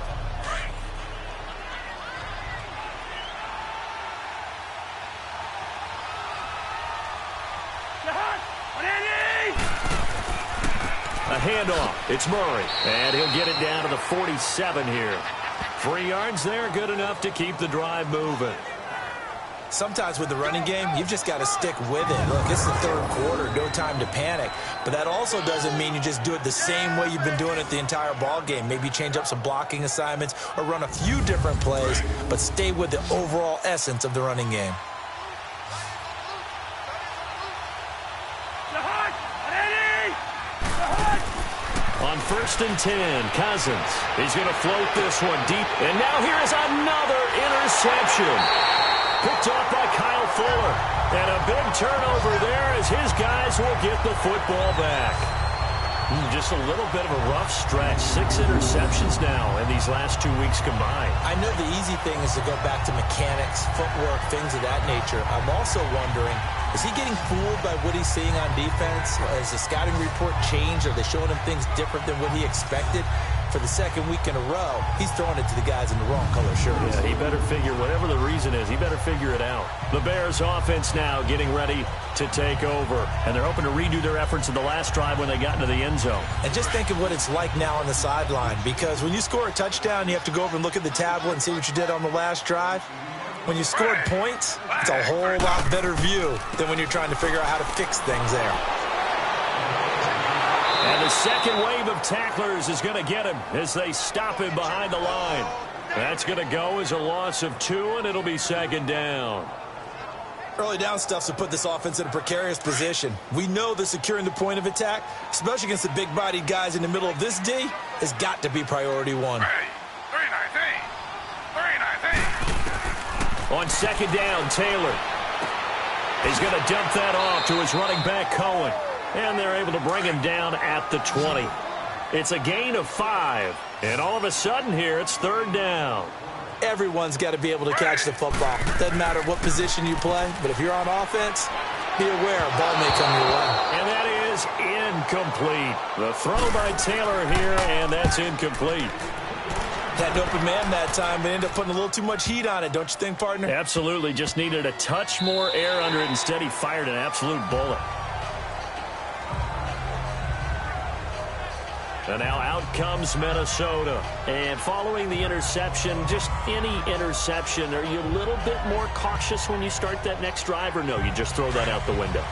A handoff. It's Murray. And he'll get it down to the 47 here. 3 yards there, good enough to keep the drive moving. Sometimes with the running game, you've just got to stick with it. Look, it's the 3rd quarter, no time to panic. But that also doesn't mean you just do it the same way you've been doing it the entire ball game. Maybe change up some blocking assignments or run a few different plays, but stay with the overall essence of the running game. On 1st and 10, Cousins. He's going to float this one deep. And now here is another interception. Picked off by Kyle Fuller. And a big turnover there as his guys will get the football back. Just a little bit of a rough stretch. 6 interceptions now in these last 2 weeks combined. I know the easy thing is to go back to mechanics, footwork, things of that nature. I'm also wondering, is he getting fooled by what he's seeing on defense? Has the scouting report changed? Are they showing him things different than what he expected? For the 2nd week in a row, he's throwing it to the guys in the wrong color shirts. Yeah, he better figure, whatever the reason is, he better figure it out. The Bears offense now getting ready to take over. And they're hoping to redo their efforts in the last drive when they got into the end zone. And just think of what it's like now on the sideline. Because when you score a touchdown, you have to go over and look at the tablet and see what you did on the last drive. When you scored points, it's a whole lot better view than when you're trying to figure out how to fix things there. And the second wave of tacklers is going to get him as they stop him behind the line. That's going to go as a loss of 2, and it'll be 2nd down. Early down stuff's to put this offense in a precarious position. We know that securing the point of attack, especially against the big-bodied guys in the middle of this D, has got to be priority one. On second down, Taylor. He's going to dump that off to his running back, Cohen. And they're able to bring him down at the 20. It's a gain of 5. And all of a sudden here, it's third down. Everyone's got to be able to catch the football. Doesn't matter what position you play, but if you're on offense, be aware a ball may come your way. And that is incomplete. The throw by Taylor here, and that's incomplete. Had an open man that time, but ended up putting a little too much heat on it, don't you think, partner? Absolutely. Just needed a touch more air under it. Instead, he fired an absolute bullet. And now out comes Minnesota. And following the interception, just any interception, are you a little bit more cautious when you start that next drive, or no, you just throw that out the window?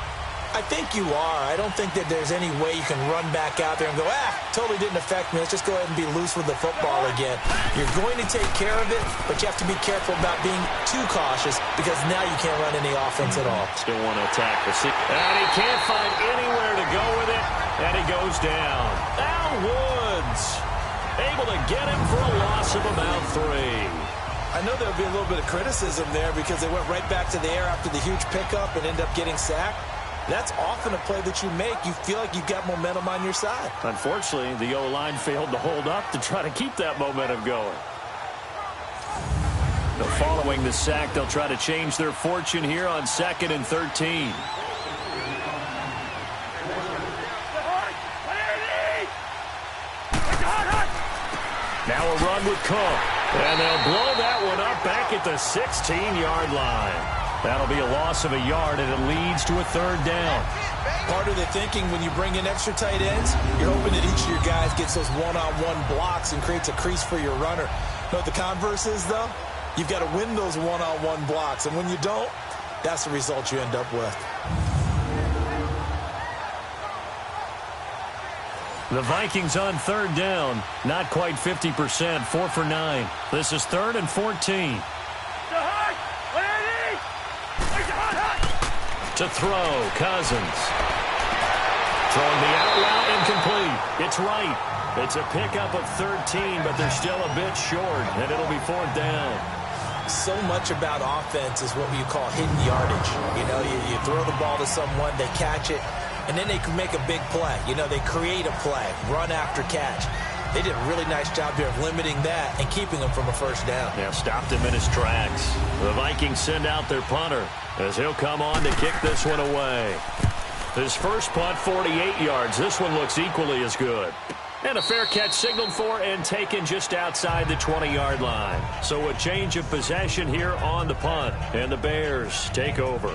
I think you are. I don't think that there's any way you can run back out there and go, totally didn't affect me. Let's just go ahead and be loose with the football again. You're going to take care of it, but you have to be careful about being too cautious because now you can't run any offense at all. Still want to attack the six. And he can't find anywhere to go with it, and he goes down. Al Woods able to get him for a loss of about 3. I know there'll be a little bit of criticism there because they went right back to the air after the huge pickup and ended up getting sacked. That's often a play that you make. You feel like you've got momentum on your side. Unfortunately, the O-line failed to hold up to try to keep that momentum going. Now, following the sack, they'll try to change their fortune here on 2nd and 13. Now a run with Cook. And they'll blow that one up back at the 16-yard line. That'll be a loss of a yard, and it leads to a third down. Part of the thinking when you bring in extra tight ends, you're hoping that each of your guys gets those one-on-one blocks and creates a crease for your runner. You know what the converse is, though? You've got to win those one-on-one blocks, and when you don't, that's the result you end up with. The Vikings on third down, not quite 50%, 4 for 9. This is 3rd and 14. To throw, Cousins. Throwing the out route, incomplete. It's right. It's a pickup of 13, but they're still a bit short, and it'll be 4th down. So much about offense is what you call hidden yardage. You know, you throw the ball to someone, they catch it, and then they can make a big play. You know, they create a play, run after catch. They did a really nice job here of limiting that and keeping him from a first down. Yeah, stopped him in his tracks. The Vikings send out their punter as he'll come on to kick this one away. His first punt, 48 yards. This one looks equally as good. And a fair catch signaled for and taken just outside the 20-yard line. So a change of possession here on the punt. And the Bears take over.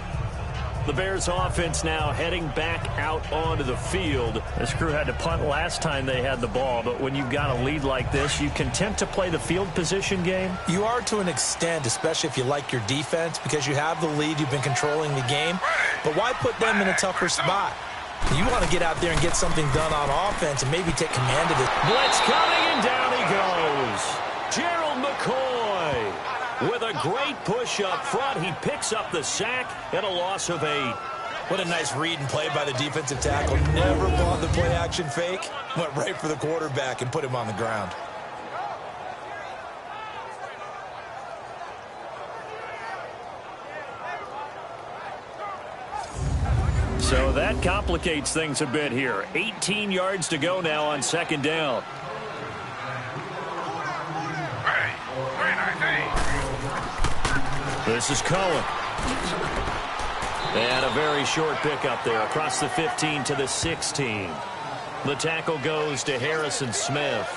The Bears offense now heading back out onto the field. This crew had to punt last time they had the ball, but when you've got a lead like this, you content to play the field position game? You are to an extent, especially if you like your defense, because you have the lead, you've been controlling the game. But why put them in a tougher spot? You want to get out there and get something done on offense and maybe take command of it. Blitz coming, and down he goes. Gerald McCoy. With a great push up front, he picks up the sack and a loss of 8. What a nice read and play by the defensive tackle. Never bought the play-action fake. Went right for the quarterback and put him on the ground. So that complicates things a bit here. 18 yards to go now on 2nd down. This is Cohen. And a very short pickup there across the 15 to the 16. The tackle goes to Harrison Smith.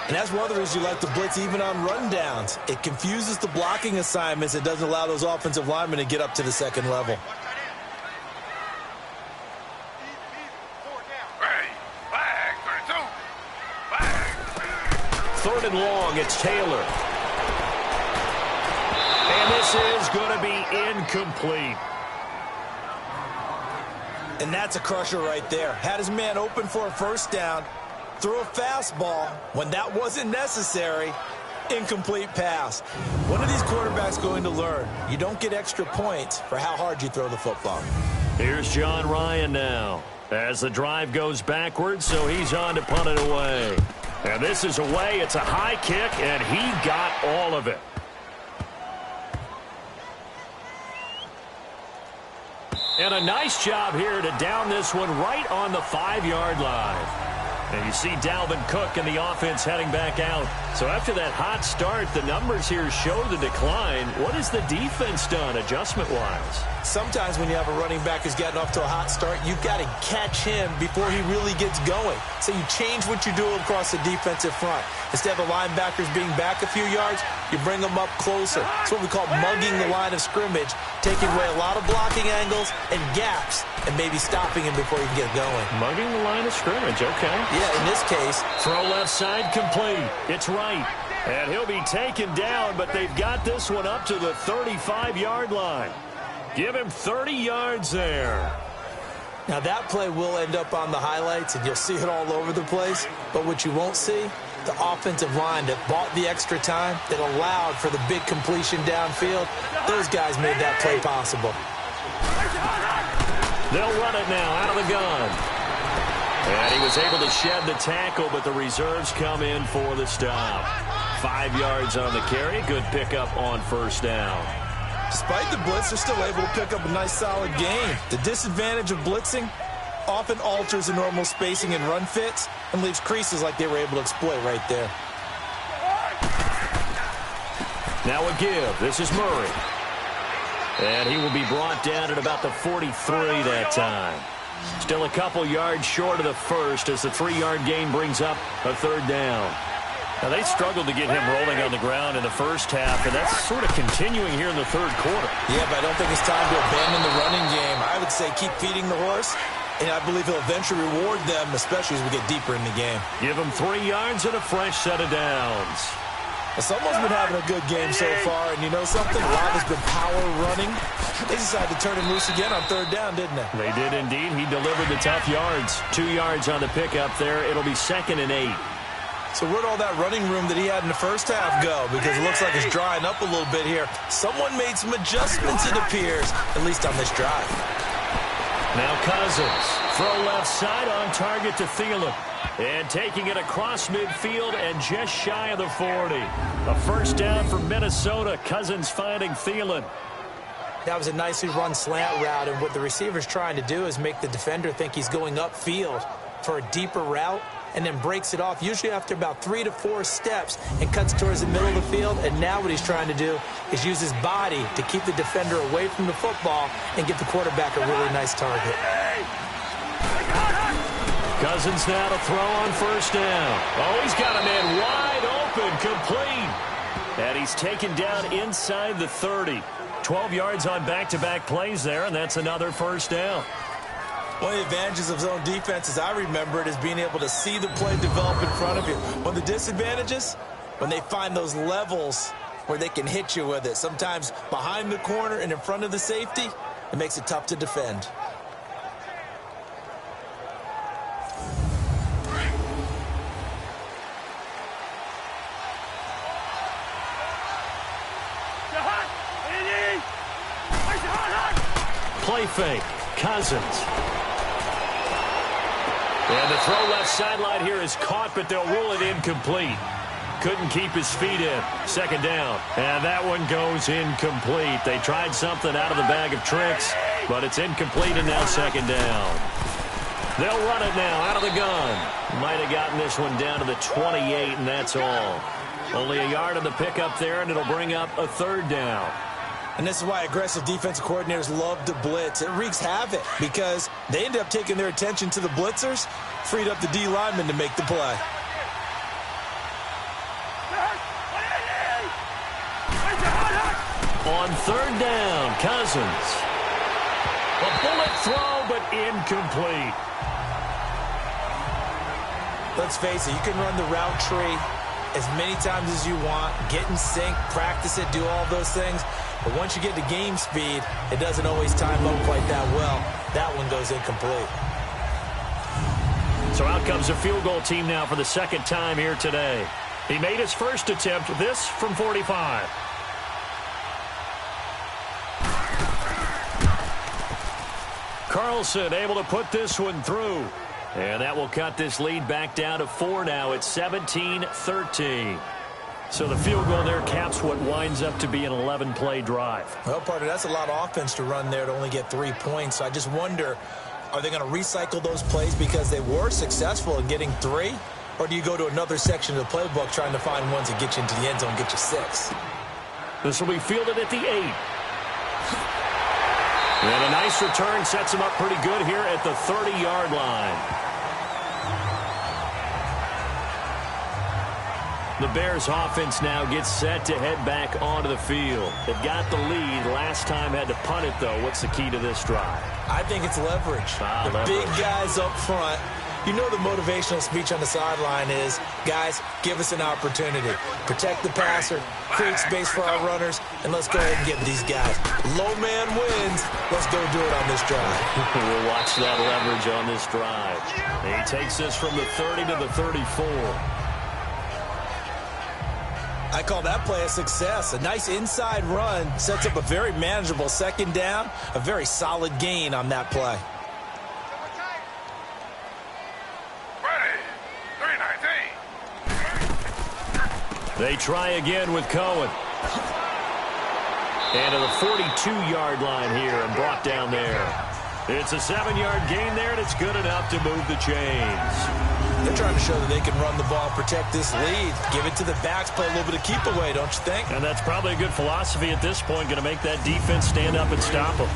And that's one of the reasons you like to blitz even on rundowns. It confuses the blocking assignments. It doesn't allow those offensive linemen to get up to the second level. Third and long, it's Taylor. And this is going to be incomplete. And that's a crusher right there. Had his man open for a first down, threw a fastball when that wasn't necessary, Incomplete pass. When are these quarterbacks going to learn? You don't get extra points for how hard you throw the football. Here's John Ryan now as the drive goes backwards, so he's on to punt it away. And this is away. It's a high kick, and he got all of it. And a nice job here to down this one right on the 5-yard line. And you see Dalvin Cook and the offense heading back out. So after that hot start, the numbers here show the decline. What has the defense done adjustment-wise? Sometimes when you have a running back who's gotten off to a hot start, you've got to catch him before he really gets going. So you change what you do across the defensive front. Instead of the linebackers being back a few yards, you bring them up closer. It's what we call mugging the line of scrimmage, taking away a lot of blocking angles and gaps, and maybe stopping him before he can get going. Mugging the line of scrimmage, okay. Yeah, in this case. Throw left side complete. It's right. And he'll be taken down, but they've got this one up to the 35-yard line. Give him 30 yards there. Now that play will end up on the highlights, and you'll see it all over the place. But what you won't see, the offensive line that bought the extra time, that allowed for the big completion downfield, those guys made that play possible. They'll run it now out of the gun. And he was able to shed the tackle, but the reserves come in for the stop. 5 yards on the carry. Good pickup on first down. Despite the blitz, they're still able to pick up a nice, solid gain. The disadvantage of blitzing often alters the normal spacing and run fits and leaves creases like they were able to exploit right there. Now a give. This is Murray. And he will be brought down at about the 43 that time. Still a couple yards short of the first as the 3-yard gain brings up a third down. Now, they struggled to get him rolling on the ground in the first half, and that's sort of continuing here in the third quarter. Yeah, but I don't think it's time to abandon the running game. I would say keep feeding the horse, and I believe he'll eventually reward them, especially as we get deeper in the game. Give him 3 yards and a fresh set of downs. Someone's been having a good game so far, and you know something? A lot has been power running. They decided to turn him loose again on third down, didn't they? They did indeed. He delivered the tough yards. 2 yards on the pickup there. It'll be 2nd and 8. So where'd all that running room that he had in the first half go? Because it looks like it's drying up a little bit here. Someone made some adjustments, it appears, at least on this drive. Now Cousins. Throw left side on target to Thielen. And taking it across midfield and just shy of the 40. A first down for Minnesota. Cousins finding Thielen. That was a nicely run slant route, and what the receiver's trying to do is make the defender think he's going upfield for a deeper route, and then breaks it off, usually after about 3 to 4 steps, and cuts towards the middle of the field. And now what he's trying to do is use his body to keep the defender away from the football and give the quarterback a really nice target. Cousins now to throw on first down. Oh, he's got a man wide open, complete. And he's taken down inside the 30. 12 yards on back-to-back plays there, and that's another first down. One of the advantages of zone defense, as I remember it, is being able to see the play develop in front of you. One of the disadvantages, when they find those levels where they can hit you with it, sometimes behind the corner and in front of the safety, it makes it tough to defend. Play fake. Cousins. And the throw left sideline here is caught, but they'll rule it incomplete. Couldn't keep his feet in. 2nd down. And that one goes incomplete. They tried something out of the bag of tricks, but it's incomplete, and now 2nd down. They'll run it now out of the gun. Might have gotten this one down to the 28, and that's all. Only a yard on the pickup there, and it'll bring up a 3rd down. And this is why aggressive defensive coordinators love to blitz. It wreaks havoc because they end up taking their attention to the blitzers, freed up the D lineman to make the play. On 3rd down, Cousins. A bullet throw, but incomplete. Let's face it, you can run the route tree as many times as you want, get in sync, practice it, do all those things. But once you get to game speed, it doesn't always time up quite that well. That one goes incomplete. So out comes a field goal team now for the 2nd time here today. He made his first attempt, this from 45. Carlson able to put this one through. And that will cut this lead back down to 4 now. It's 17-13. So the field goal there caps what winds up to be an 11-play drive. Well, partner, that's a lot of offense to run there to only get 3 points. So I just wonder, are they going to recycle those plays because they were successful in getting 3? Or do you go to another section of the playbook trying to find ones that get you into the end zone and get you 6? This will be fielded at the 8. And a nice return sets him up pretty good here at the 30-yard line. The Bears offense now gets set to head back onto the field. They've got the lead. Last time had to punt it, though. What's the key to this drive? I think it's leverage. The big guys up front. You know the motivational speech on the sideline is, guys, give us an opportunity. Protect the passer, create space for our runners, and let's go ahead and get these guys. Low man wins. Let's go do it on this drive. We'll watch that leverage on this drive. He takes this from the 30 to the 34. I call that play a success. A nice inside run sets up a very manageable second down, a very solid gain on that play. They try again with Cohen. And to the 42-yard line here and brought down there. It's a 7-yard gain there, and it's good enough to move the chains. They're trying to show that they can run the ball, protect this lead, give it to the backs, play a little bit of keep away, don't you think? And that's probably a good philosophy at this point, going to make that defense stand up and stop them.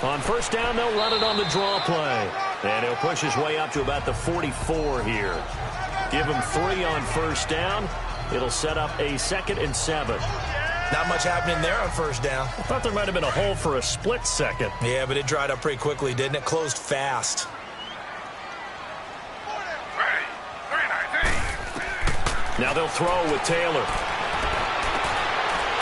On first down, they'll run it on the draw play. And he'll push his way up to about the 44 here. Give him 3 on first down. It'll set up a 2nd and 7. Not much happening there on first down. I thought there might have been a hole for a split second. Yeah, but it dried up pretty quickly, didn't it? Closed fast. Now they'll throw with Taylor.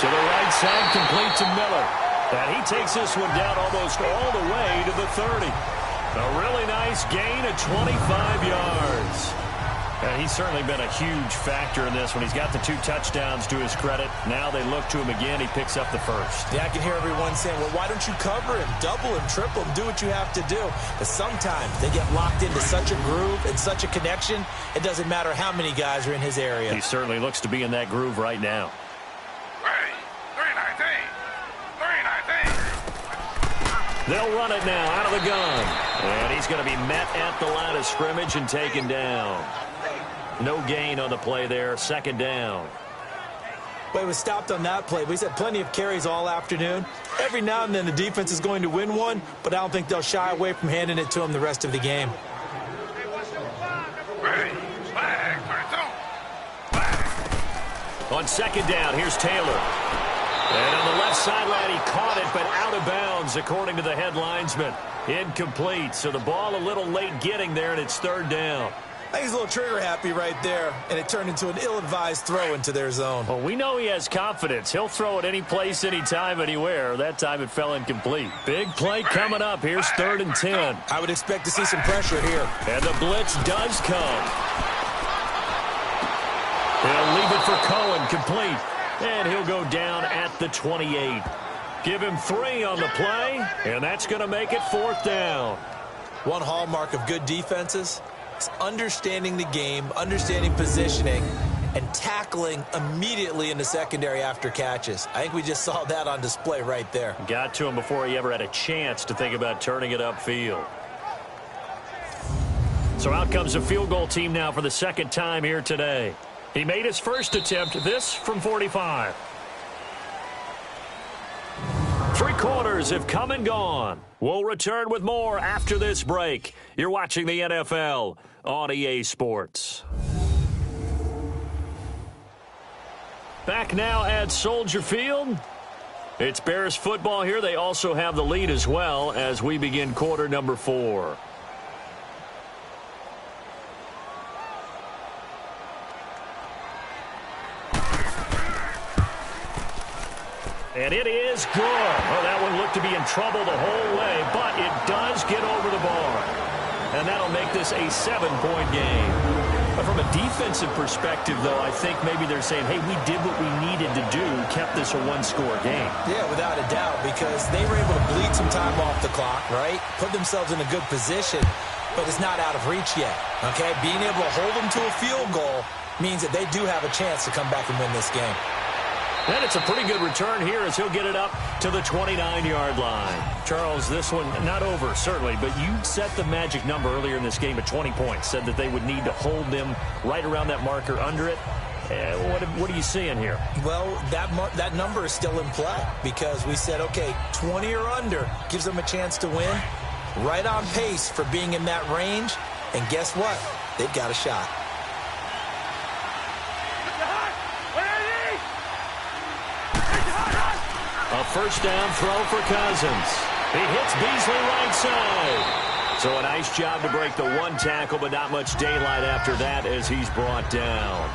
To the right side, complete to Miller. And he takes this one down almost all the way to the 30. A really nice gain of 25 yards. And he's certainly been a huge factor in this when he's got the 2 touchdowns to his credit. Now they look to him again. He picks up the first. Yeah, I can hear everyone saying, well, why don't you cover him, double him, triple him, do what you have to do. But sometimes they get locked into such a groove and such a connection, it doesn't matter how many guys are in his area. He certainly looks to be in that groove right now. They'll run it now out of the gun. And he's going to be met at the line of scrimmage and taken down. No gain on the play there, 2nd down. Well, he was stopped on that play, but he's had plenty of carries all afternoon. Every now and then the defense is going to win one, but I don't think they'll shy away from handing it to him the rest of the game. On 2nd down, here's Taylor. And on the left sideline, he caught it, but out of bounds, according to the head linesman. Incomplete, so the ball a little late getting there, and it's 3rd down. I think he's a little trigger happy right there, and it turned into an ill-advised throw into their zone. Well, we know he has confidence. He'll throw it any place, anytime, anywhere. That time it fell incomplete. Big play coming up. Here's 3rd and 10. I would expect to see some pressure here. And the blitz does come. He'll leave it for Cohen, complete. And he'll go down at the 28. Give him 3 on the play, and that's going to make it 4th down. One hallmark of good defenses is understanding the game, understanding positioning, and tackling immediately in the secondary after catches. I think we just saw that on display right there. Got to him before he ever had a chance to think about turning it upfield. So out comes a field goal team now for the 2nd time here today. He made his first attempt, this from 45. 3 quarters have come and gone. We'll return with more after this break. You're watching the NFL on EA Sports. Back now at Soldier Field. It's Bears football here. They also have the lead as well as we begin quarter number 4. And it is good. Oh, that one looked to be in trouble the whole way, but it does get over the bar. And that'll make this a 7-point game. But from a defensive perspective, though, I think maybe they're saying, hey, we did what we needed to do, kept this a one-score game. Yeah, without a doubt, because they were able to bleed some time off the clock, right? Put themselves in a good position, but it's not out of reach yet, okay? Being able to hold them to a field goal means that they do have a chance to come back and win this game. And it's a pretty good return here as he'll get it up to the 29-yard line. Charles, this one not over, certainly, but you set the magic number earlier in this game at 20 points, said that they would need to hold them right around that marker under it. What are you seeing here? Well, that number is still in play because we said, okay, 20 or under gives them a chance to win. Right on pace for being in that range. And guess what? They've got a shot. A first down throw for Cousins. He hits Beasley right side. So a nice job to break the one tackle, but not much daylight after that as he's brought down.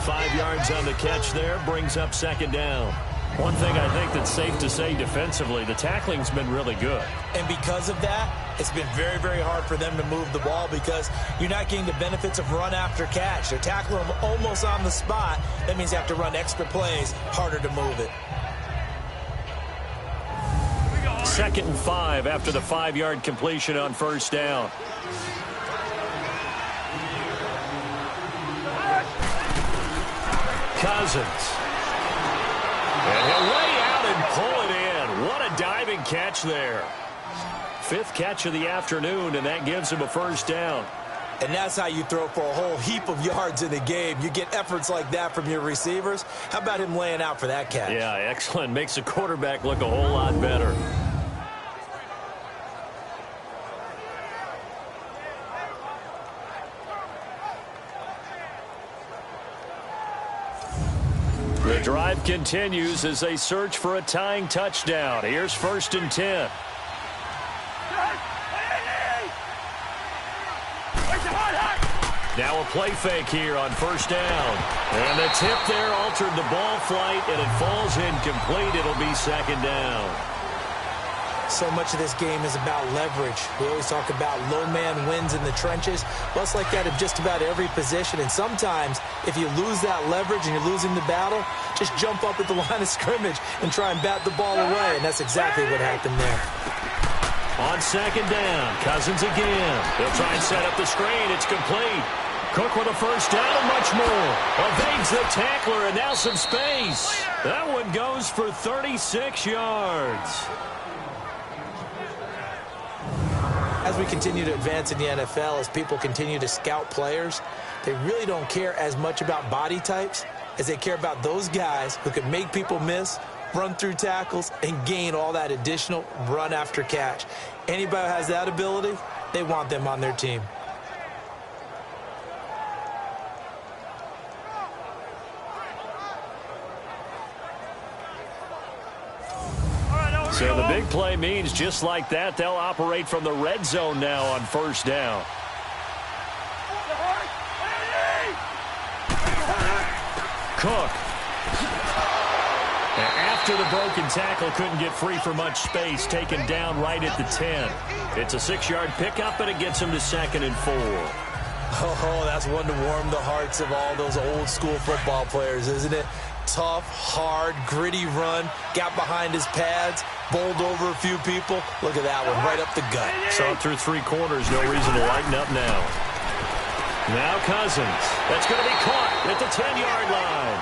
5 yards on the catch there, brings up second down. One thing I think that's safe to say defensively, the tackling's been really good. And because of that, it's been very, very hard for them to move the ball because you're not getting the benefits of run after catch. They're tackling them almost on the spot. That means you have to run extra plays, harder to move it. 2nd and 5 after the 5-yard completion on first down. Cousins. And he'll lay out and pull it in. What a diving catch there. 5th catch of the afternoon, and that gives him a first down. And that's how you throw for a whole heap of yards in the game. You get efforts like that from your receivers. How about him laying out for that catch? Yeah, excellent. Makes the quarterback look a whole lot better. The drive continues as they search for a tying touchdown. Here's 1st and 10. Now a play fake here on first down. And the tip there altered the ball flight, and it falls incomplete. It'll be second down. So much of this game is about leverage. We always talk about low man wins in the trenches. Well, it's like that in just about every position. And sometimes, if you lose that leverage and you're losing the battle, just jump up at the line of scrimmage and try and bat the ball away. And that's exactly what happened there. On second down, Cousins again. They'll try and set up the screen. It's complete. Cook with a first down and much more. Evades the tackler and now some space. That one goes for 36 yards. As we continue to advance in the NFL, as people continue to scout players, they really don't care as much about body types as they care about those guys who can make people miss, run through tackles, and gain all that additional run after catch. Anybody who has that ability, they want them on their team. So the big play means just like that, they'll operate from the red zone now on first down. Cook. After the broken tackle, couldn't get free for much space, taken down right at the 10. It's a 6-yard pickup, and it gets him to 2nd and 4. Oh, that's one to warm the hearts of all those old school football players, isn't it? Tough, hard, gritty run, got behind his pads, bowled over a few people. Look at that one, right up the gut. Saw it through 3 quarters, no reason to lighten up now. Now Cousins. That's going to be caught at the 10-yard line.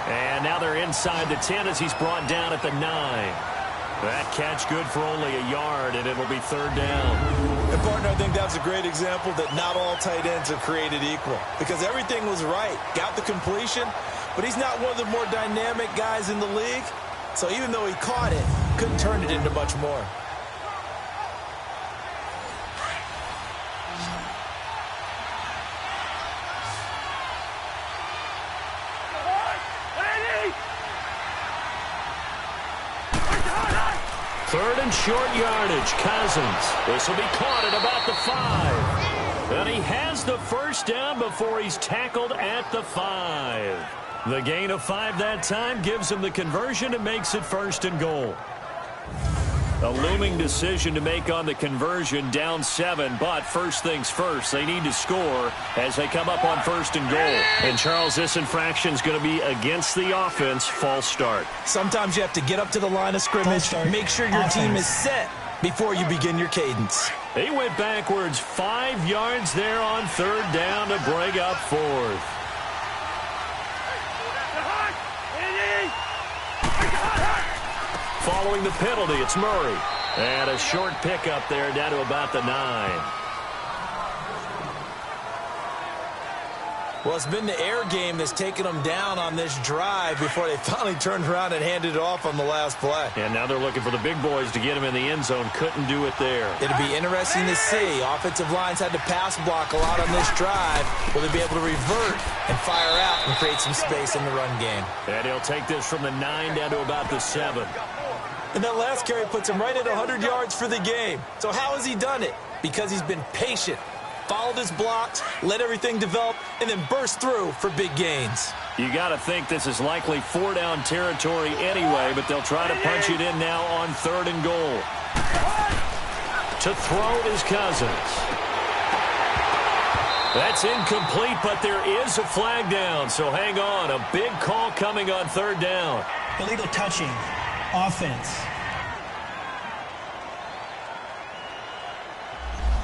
And now they're inside the 10 as he's brought down at the 9. That catch good for only a yard, and it'll be 3rd down. And, partner, I think that's a great example that not all tight ends are created equal because everything was right. Got the completion, but he's not one of the more dynamic guys in the league. So even though he caught it, couldn't turn it into much more. Third and short yardage, Cousins. This will be caught at about the 5. And he has the first down before he's tackled at the 5. The gain of 5 that time gives them the conversion and makes it 1st and goal. A looming decision to make on the conversion, down 7, but first things first, they need to score as they come up on 1st and goal. And, Charles, this infraction is going to be against the offense, false start. Sometimes you have to get up to the line of scrimmage, make sure your team is set before you begin your cadence. He went backwards 5 yards there on 3rd down to bring up 4th. Following the penalty, it's Murray. And a short pickup there down to about the 9. Well, it's been the air game that's taken them down on this drive before they finally turned around and handed it off on the last play. And now they're looking for the big boys to get him in the end zone. Couldn't do it there. It'll be interesting to see. Offensive lines had to pass block a lot on this drive. Will they be able to revert and fire out and create some space in the run game? And he'll take this from the 9 down to about the 7. And that last carry puts him right at 100 yards for the game. So how has he done it? Because he's been patient, followed his blocks, let everything develop, and then burst through for big gains. You got to think this is likely 4-down territory anyway, but they'll try to punch it in now on 3rd and goal. To throw is Cousins. That's incomplete, but there is a flag down, so hang on. A big call coming on 3rd down. Illegal touching. Offense.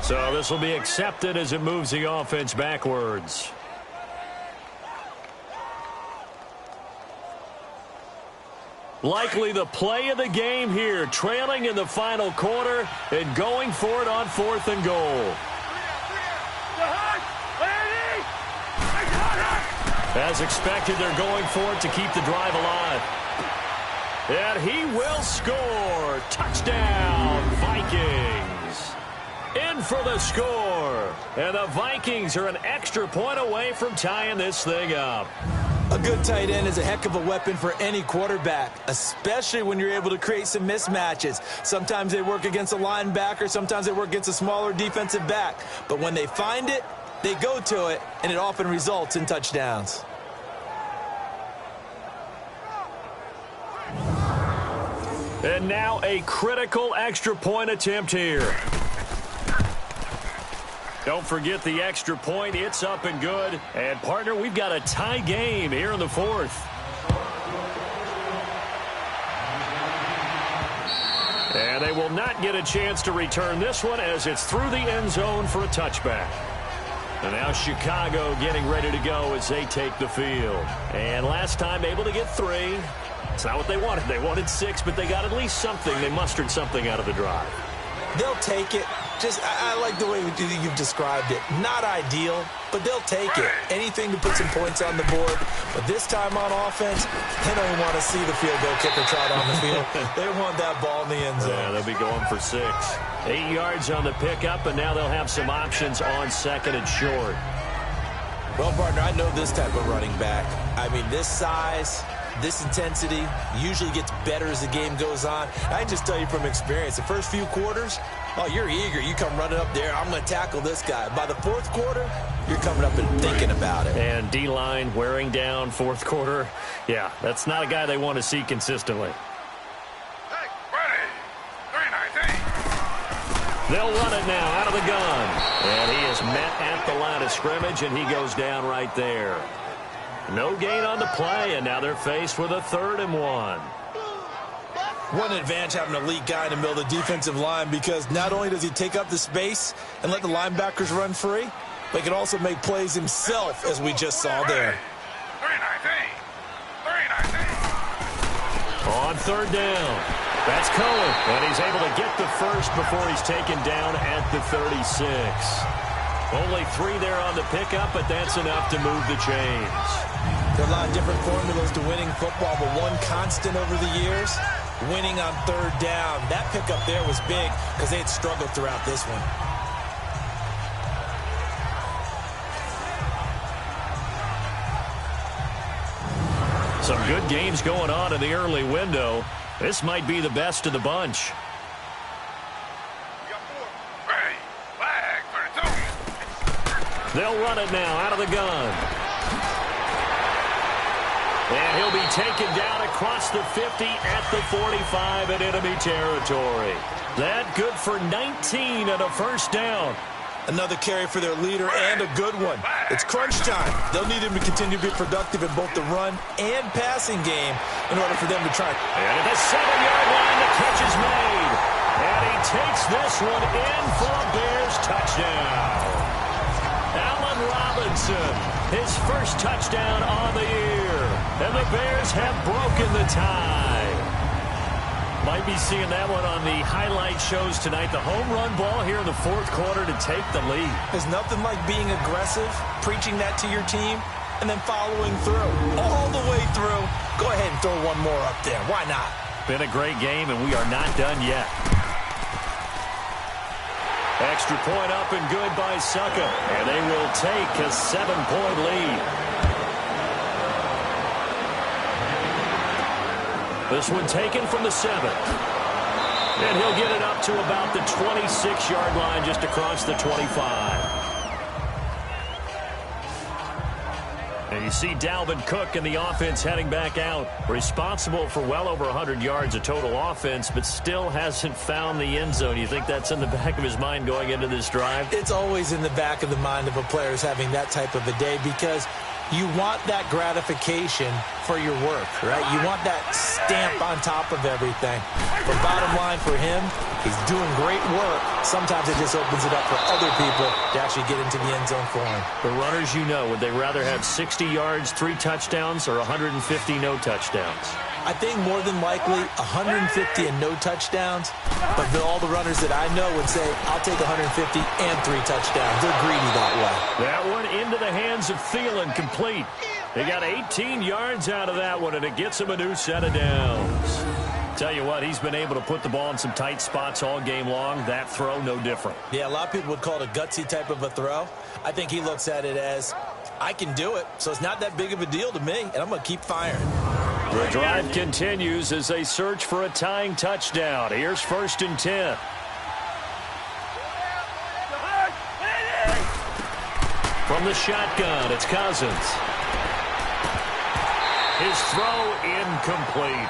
So this will be accepted as it moves the offense backwards. Likely the play of the game here, trailing in the final quarter and going for it on 4th and goal. As expected, they're going for it to keep the drive alive. And he will score. Touchdown, Vikings. In for the score. And the Vikings are an extra point away from tying this thing up. A good tight end is a heck of a weapon for any quarterback, especially when you're able to create some mismatches. Sometimes they work against a linebacker, sometimes they work against a smaller defensive back. But when they find it, they go to it, and it often results in touchdowns. And now a critical extra point attempt here. Don't forget the extra point. It's up and good. And, partner, we've got a tie game here in the 4th. And they will not get a chance to return this one as it's through the end zone for a touchback. And now Chicago getting ready to go as they take the field. And last time able to get 3. It's not what they wanted. They wanted 6, but they got at least something. They mustered something out of the drive. They'll take it. I like the way you've described it. Not ideal, but they'll take it. Anything to put some points on the board. But this time on offense, they don't even want to see the field goal kicker trot on the field. They want that ball in the end zone. Yeah, they'll be going for 6. 8 yards on the pickup, and now they'll have some options on 2nd and short. Well, partner, I know this type of running back. I mean, this size, this intensity usually gets better as the game goes on. I can just tell you from experience, the first few quarters, oh, you're eager. You come running up there, I'm going to tackle this guy. By the 4th quarter, you're coming up and thinking about it. And D-line wearing down 4th quarter. Yeah, that's not a guy they want to see consistently. Hey, ready. 3-19. They'll run it now out of the gun. And he is met at the line of scrimmage, and he goes down right there. No gain on the play, and now they're faced with a 3rd and 1. One advantage having an elite guy in the middle of the defensive line, because not only does he take up the space and let the linebackers run free, but he can also make plays himself, as we just saw there. 3-19. On 3rd down. That's Cohen, and he's able to get the first before he's taken down at the 36. Only 3 there on the pickup, but that's enough to move the chains. There are a lot of different formulas to winning football, but one constant over the years, winning on 3rd down. That pickup there was big because they had struggled throughout this one. Some good games going on in the early window. This might be the best of the bunch. Ready. Flag 32. They'll run it now out of the gun. And he'll be taken down across the 50 at the 45 in enemy territory. That good for 19 and a first down. Another carry for their leader and a good one. It's crunch time. They'll need him to continue to be productive in both the run and passing game in order for them to try. And at the 7-yard line, the catch is made. And he takes this one in for a Bears touchdown. Allen Robinson, his first touchdown on the year. And the Bears have broken the tie. Might be seeing that one on the highlight shows tonight. The home run ball here in the fourth quarter to take the lead. There's nothing like being aggressive, preaching that to your team, and then following through. All the way through. Go ahead and throw one more up there. Why not? Been a great game, and we are not done yet. Extra point up and good by Succa. And they will take a 7-point lead. This one taken from the 7. And he'll get it up to about the 26-yard line just across the 25. And you see Dalvin Cook and the offense heading back out. Responsible for well over 100 yards of total offense, but still hasn't found the end zone. You think that's in the back of his mind going into this drive? It's always in the back of the mind of a player having that type of a day because you want that gratification for your work, right? You want that stamp on top of everything. But bottom line for him, he's doing great work. Sometimes it just opens it up for other people to actually get into the end zone for him. The runners, you know, would they rather have 60 yards, 3 touchdowns, or 150 no touchdowns? I think more than likely 150 and no touchdowns, but all the runners that I know would say, I'll take 150 and 3 touchdowns. They're greedy that way. That one into the hands of Thielen, complete. They got 18 yards out of that one, and it gets him a new set of downs. Tell you what, he's been able to put the ball in some tight spots all game long. That throw, no different. Yeah, a lot of people would call it a gutsy type of a throw. I think he looks at it as, I can do it, so it's not that big of a deal to me, and I'm going to keep firing. The drive continues as they search for a tying touchdown. Here's 1st and 10. From the shotgun, it's Cousins. His throw incomplete.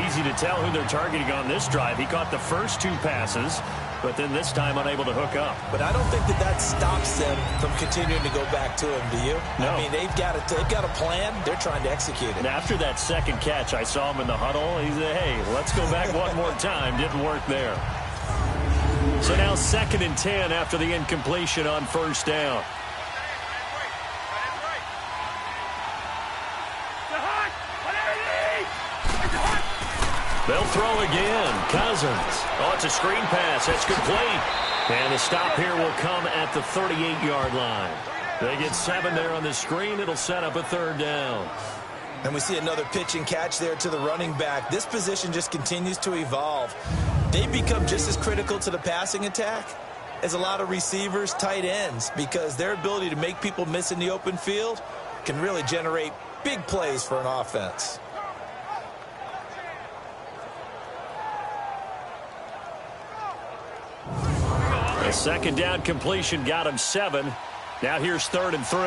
Easy to tell who they're targeting on this drive. He caught the first 2 passes, but then this time unable to hook up. But I don't think that stops them from continuing to go back to him, do you? No. I mean, they've got a plan. They're trying to execute it. And after that second catch, I saw him in the huddle. He said, hey, let's go back one more time. Didn't work there. So now 2nd and 10 after the incompletion on 1st down. They'll throw again. Cousins. Oh, it's a screen pass. That's complete. And the stop here will come at the 38-yard line. They get 7 there on the screen. It'll set up a 3rd down. And we see another pitch and catch there to the running back. This position just continues to evolve. They become just as critical to the passing attack as a lot of receivers, tight ends, because their ability to make people miss in the open field can really generate big plays for an offense. A 2nd down completion got him 7. Now here's 3rd and 3.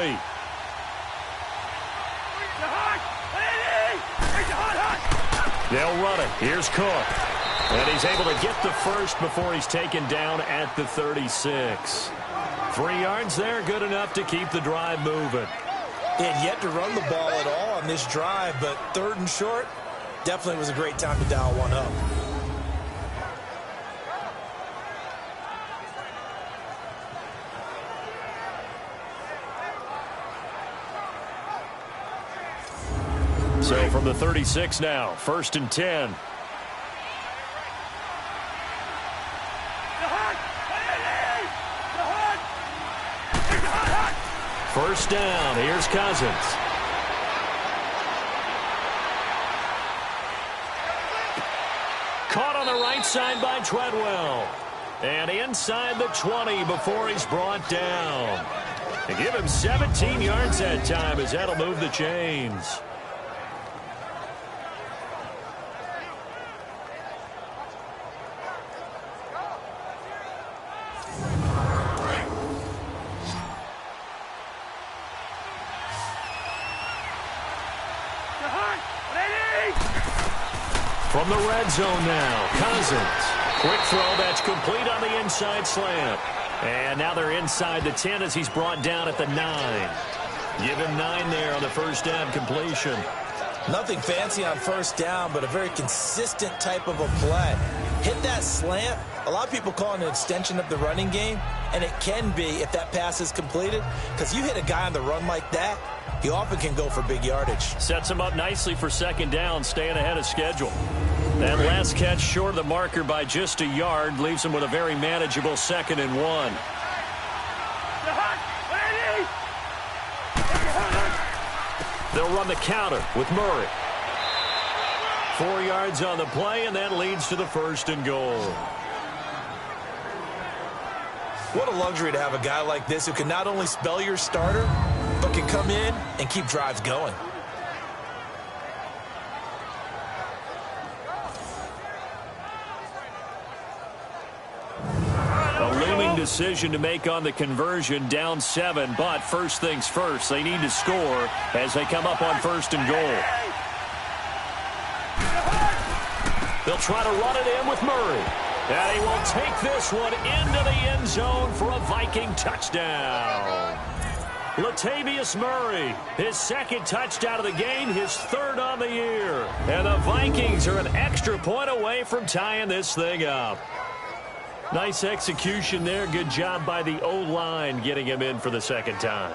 They'll run it. Here's Cook. And he's able to get the first before he's taken down at the 36. 3 yards there, good enough to keep the drive moving. He had yet to run the ball at all on this drive, but 3rd and short definitely was a great time to dial one up. So from the 36 now, 1st and 10. First down, here's Cousins. Caught on the right side by Treadwell. And inside the 20 before he's brought down. They give him 17 yards that time as that'll move the chains. From the red zone now, Cousins. Quick throw, that's complete on the inside slant. And now they're inside the 10 as he's brought down at the 9. Give him 9 there on the first down completion. Nothing fancy on first down, but a very consistent type of a play. Hit that slant. A lot of people call it an extension of the running game, and it can be if that pass is completed, because you hit a guy on the run like that, he often can go for big yardage. Sets him up nicely for second down, staying ahead of schedule. That last catch short of the marker by just a yard leaves him with a very manageable 2nd and 1. They'll run the counter with Murray. 4 yards on the play, and that leads to the 1st and goal. What a luxury to have a guy like this who can not only spell your starter, but can come in and keep drives going. A looming decision to make on the conversion, down 7, but first things first, they need to score as they come up on 1st and goal. They'll try to run it in with Murray. And he will take this one into the end zone for a Viking touchdown. Latavius Murray, his 2nd touchdown of the game, his 3rd on the year. And the Vikings are an extra point away from tying this thing up. Nice execution there. Good job by the O-line getting him in for the 2nd time.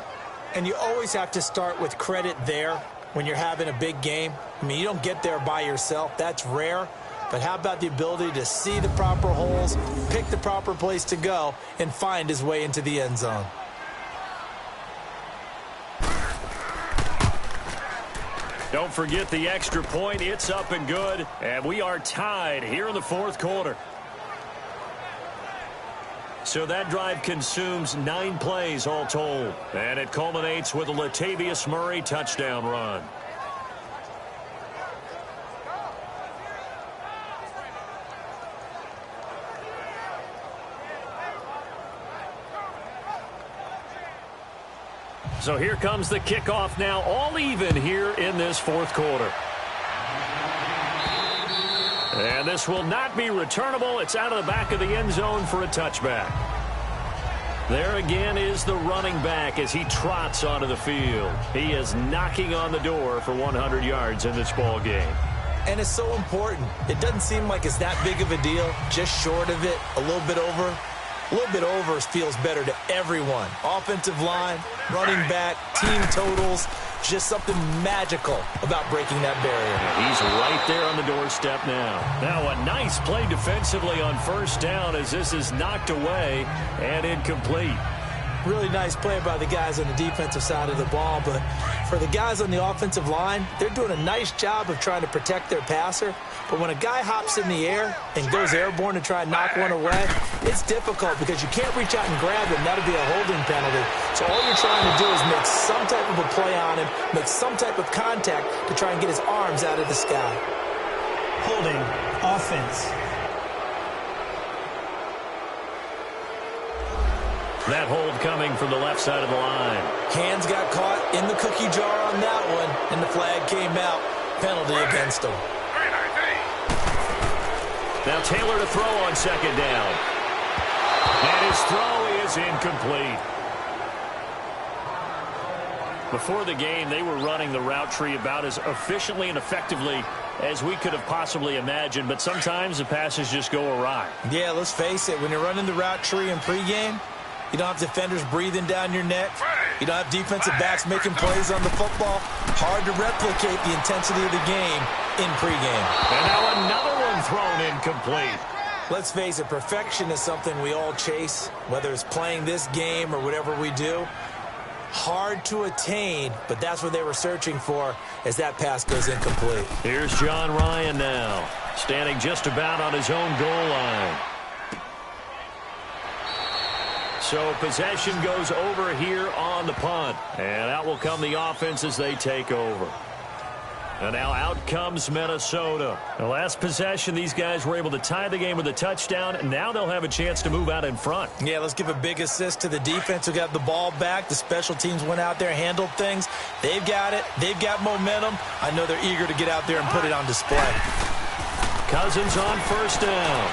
And you always have to start with credit there when you're having a big game. I mean, you don't get there by yourself. That's rare. But how about the ability to see the proper holes, pick the proper place to go, and find his way into the end zone? Don't forget the extra point. It's up and good. And we are tied here in the 4th quarter. So that drive consumes 9 plays all told. And it culminates with a Latavius Murray touchdown run. So here comes the kickoff now, all even here in this 4th quarter. And this will not be returnable. It's out of the back of the end zone for a touchback. There again is the running back as he trots onto the field. He is knocking on the door for 100 yards in this ball game. And it's so important. It doesn't seem like it's that big of a deal, just short of it, a little bit over. A little bit over feels better to everyone. Offensive line, running back, team totals, just something magical about breaking that barrier. He's right there on the doorstep now. Now a nice play defensively on first down as this is knocked away and incomplete. Really nice play by the guys on the defensive side of the ball, but for the guys on the offensive line, they're doing a nice job of trying to protect their passer. But when a guy hops in the air and goes airborne to try and knock one away, it's difficult because you can't reach out and grab him. That'll be a holding penalty. So all you're trying to do is make some type of a play on him, make some type of contact to try and get his arms out of the sky. Holding, offense. That hold coming from the left side of the line. Hands got caught in the cookie jar on that one, and the flag came out. Penalty against him. Now Taylor to throw on second down. And his throw is incomplete. Before the game, they were running the route tree about as efficiently and effectively as we could have possibly imagined, but sometimes the passes just go awry. Yeah, let's face it. When you're running the route tree in pregame, you don't have defenders breathing down your neck. You don't have defensive backs making plays on the football. Hard to replicate the intensity of the game in pregame. And now another one thrown incomplete. Let's face it, perfection is something we all chase, whether it's playing this game or whatever we do. Hard to attain, but that's what they were searching for as that pass goes incomplete. Here's John Ryan now, standing just about on his own goal line. So possession goes over here on the punt. And out will come the offense as they take over. And now out comes Minnesota. The last possession, these guys were able to tie the game with a touchdown, and now they'll have a chance to move out in front. Yeah, let's give a big assist to the defense who got the ball back. The special teams went out there, handled things. They've got it. They've got momentum. I know they're eager to get out there and put it on display. Cousins on first down.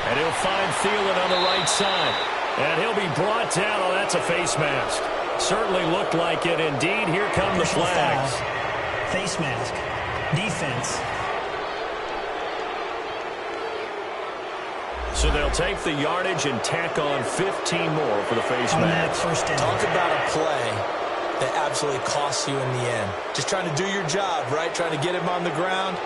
And he'll find Thielen on the right side. And he'll be brought down. Oh, that's a face mask. Certainly looked like it. Indeed, here come the flags. Face mask. Defense. So they'll take the yardage and tack on 15 more for the face mask. First down. Talk about a play that absolutely costs you in the end. Just trying to do your job, right? Trying to get him on the ground.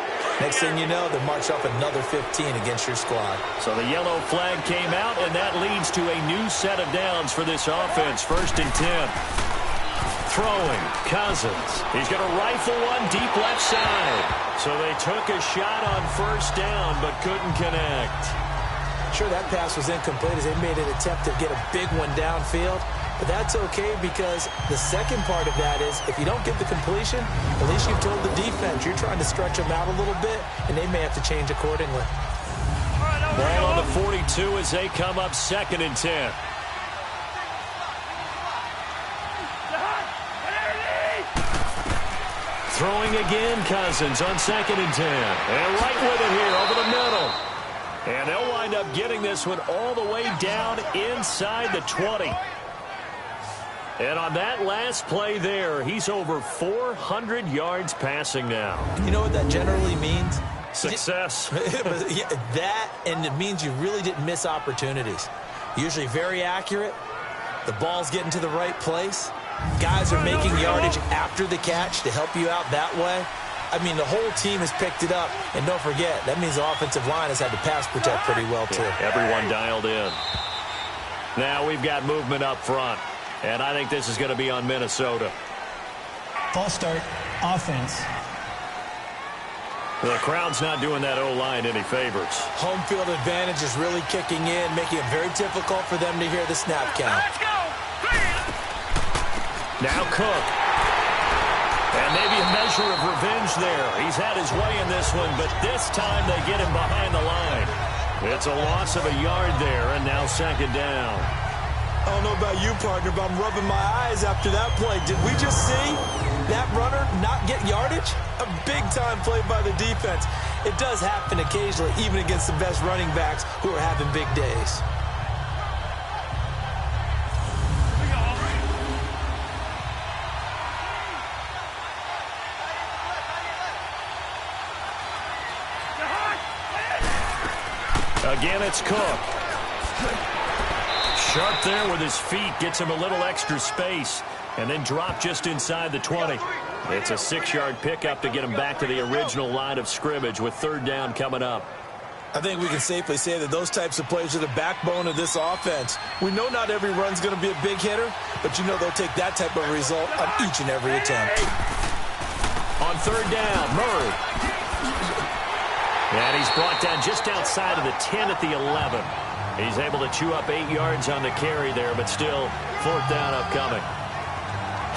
Next thing you know, they march off another 15 against your squad. So the yellow flag came out, and that leads to a new set of downs for this offense. 1st and 10. Throwing, Cousins. He's going to rifle one deep left side. So they took a shot on first down, but couldn't connect. Sure, that pass was incomplete as they made an attempt to get a big one downfield. But that's okay because the second part of that is if you don't get the completion, at least you've told the defense you're trying to stretch them out a little bit, and they may have to change accordingly. Ball on the 42 as they come up 2nd and 10. Throwing again, Cousins on 2nd and 10. And right with it here over the middle. And they'll wind up getting this one all the way down inside the 20. And on that last play there, he's over 400 yards passing now. You know what that generally means? Success. That, and it means you really didn't miss opportunities. Usually very accurate. The ball's getting to the right place. Guys are making yardage after the catch to help you out that way. I mean, the whole team has picked it up. And don't forget, that means the offensive line has had to pass protect pretty well, too. Yeah, everyone dialed in. Now we've got movement up front. And I think this is going to be on Minnesota. False start. Offense. The crowd's not doing that O-line any favors. Home field advantage is really kicking in, making it very difficult for them to hear the snap count. Let's go! Now Cook. And maybe a measure of revenge there. He's had his way in this one, but this time they get him behind the line. It's a loss of a yard there, and now 2nd down. I don't know about you, partner, but I'm rubbing my eyes after that play. Did we just see that runner not get yardage? A big-time play by the defense. It does happen occasionally, even against the best running backs who are having big days. Again, it's Cook. Sharp there with his feet, gets him a little extra space, and then drop just inside the 20. It's a 6-yard pickup to get him back to the original line of scrimmage with 3rd down coming up. I think we can safely say that those types of plays are the backbone of this offense. We know not every run's going to be a big hitter, but you know they'll take that type of result on each and every attempt. On 3rd down, Murray. And he's brought down just outside of the 10 at the 11. He's able to chew up 8 yards on the carry there, but still 4th down upcoming.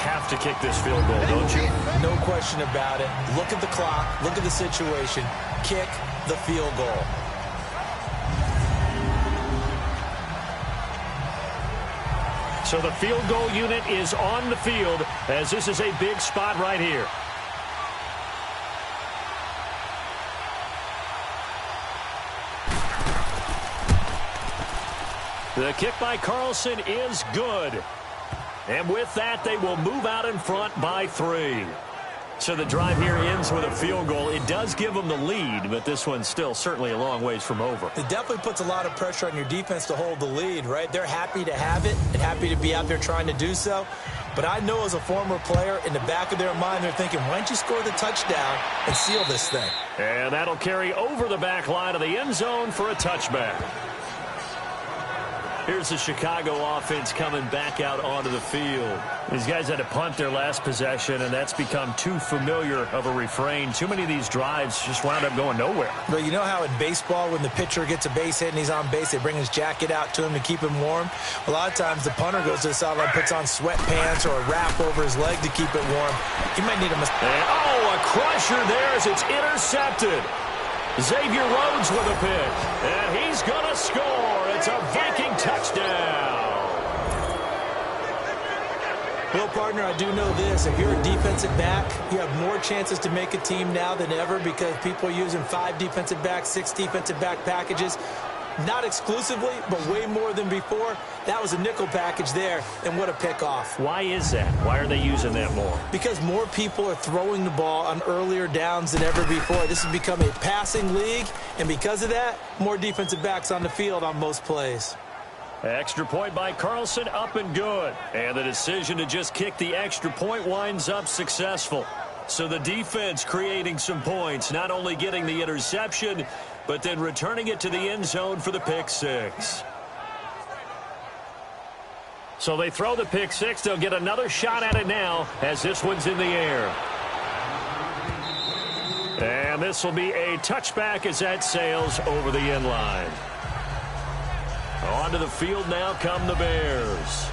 Have to kick this field goal, don't you? No question about it. Look at the clock. Look at the situation. Kick the field goal. So the field goal unit is on the field as this is a big spot right here. The kick by Carlson is good. And with that, they will move out in front by 3. So the drive here ends with a field goal. It does give them the lead, but this one's still certainly a long ways from over. It definitely puts a lot of pressure on your defense to hold the lead, right? They're happy to have it and happy to be out there trying to do so. But I know as a former player, in the back of their mind, they're thinking, why don't you score the touchdown and seal this thing? And that'll carry over the back line of the end zone for a touchback. Here's the Chicago offense coming back out onto the field. These guys had to punt their last possession, and that's become too familiar of a refrain. Too many of these drives just wound up going nowhere. Well, you know how in baseball, when the pitcher gets a base hit and he's on base, they bring his jacket out to him to keep him warm? A lot of times the punter goes to the sideline, puts on sweatpants or a wrap over his leg to keep it warm. He might need a a crusher there as it's intercepted. Xavier Rhodes with a pick, and he's going to score. It's a Viking touchdown. Well, partner, I do know this. If you're a defensive back, you have more chances to make a team now than ever because people are using 5 defensive backs, 6 defensive back packages. Not exclusively, but way more than before. That was a nickel package there, and what a pickoff. Why is that? Why are they using that more? Because more people are throwing the ball on earlier downs than ever before. This has become a passing league, and because of that, more defensive backs on the field on most plays. Extra point by Carlson, up and good. And the decision to just kick the extra point winds up successful. So the defense creating some points, not only getting the interception, but then returning it to the end zone for the pick six. So they throw the pick six. They'll get another shot at it now as this one's in the air. And this will be a touchback as that sails over the end line. Onto the field now come the Bears.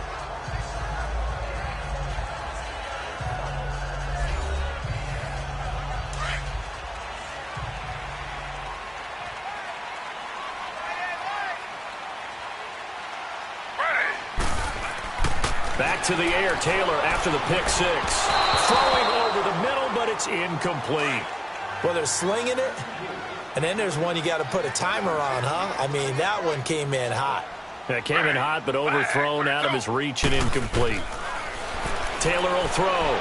Back to the air, Taylor after the pick six. Throwing over the middle, but it's incomplete. Well, they're slinging it, and then there's one you got to put a timer on, huh? I mean, that one came in hot. That came in hot, but overthrown out of his reach and incomplete. Taylor will throw.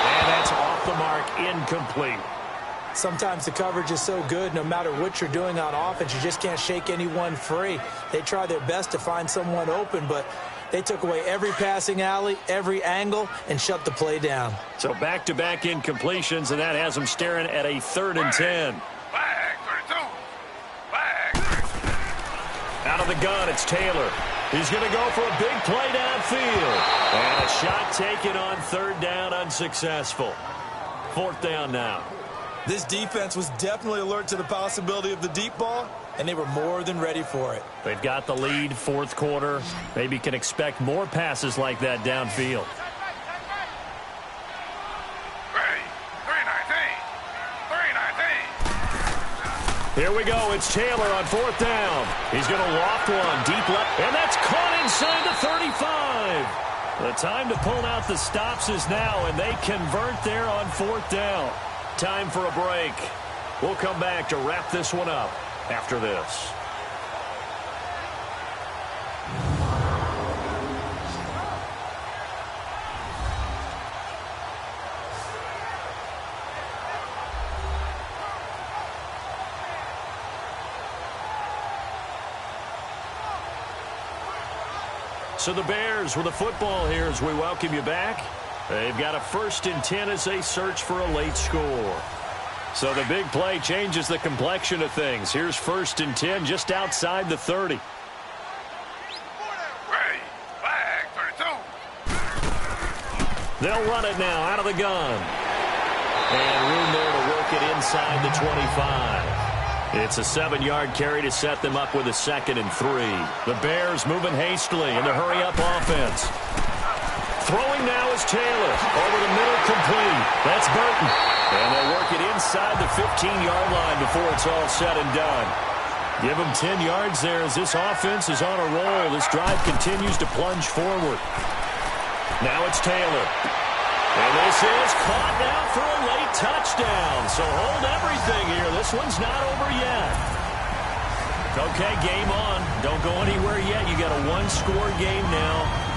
And that's off the mark, incomplete. Sometimes the coverage is so good, no matter what you're doing on offense, you just can't shake anyone free. They try their best to find someone open, but they took away every passing alley, every angle, and shut the play down. So back-to-back incompletions, and that has them staring at a 3rd and 10. Flag, 32. Flag. Out of the gun, it's Taylor. He's going to go for a big play downfield. And a shot taken on 3rd down, unsuccessful. 4th down now. This defense was definitely alert to the possibility of the deep ball, and they were more than ready for it. They've got the lead, 4th quarter. Maybe can expect more passes like that downfield. Ready. 3-19. 3-19. Here we go. It's Taylor on 4th down. He's going to loft one deep left, and that's caught inside the 35. The time to pull out the stops is now, and they convert there on 4th down. Time for a break. We'll come back to wrap this one up after this. So the Bears with the football here as we welcome you back. They've got a 1st and 10 as they search for a late score. So the big play changes the complexion of things. Here's 1st and 10 just outside the 30. Ready. Flag, 32. They'll run it now out of the gun. And room there to work it inside the 25. It's a 7-yard carry to set them up with a 2nd and 3. The Bears moving hastily in the hurry-up offense. Throwing now is Taylor. Over the middle, complete. That's Burton. And they'll work it inside the 15-yard line before it's all said and done. Give them 10 yards there as this offense is on a roll. This drive continues to plunge forward. Now it's Taylor. And this is caught now for a late touchdown. So hold everything here. This one's not over yet. Okay, game on. Don't go anywhere yet. You got a 1-score game now.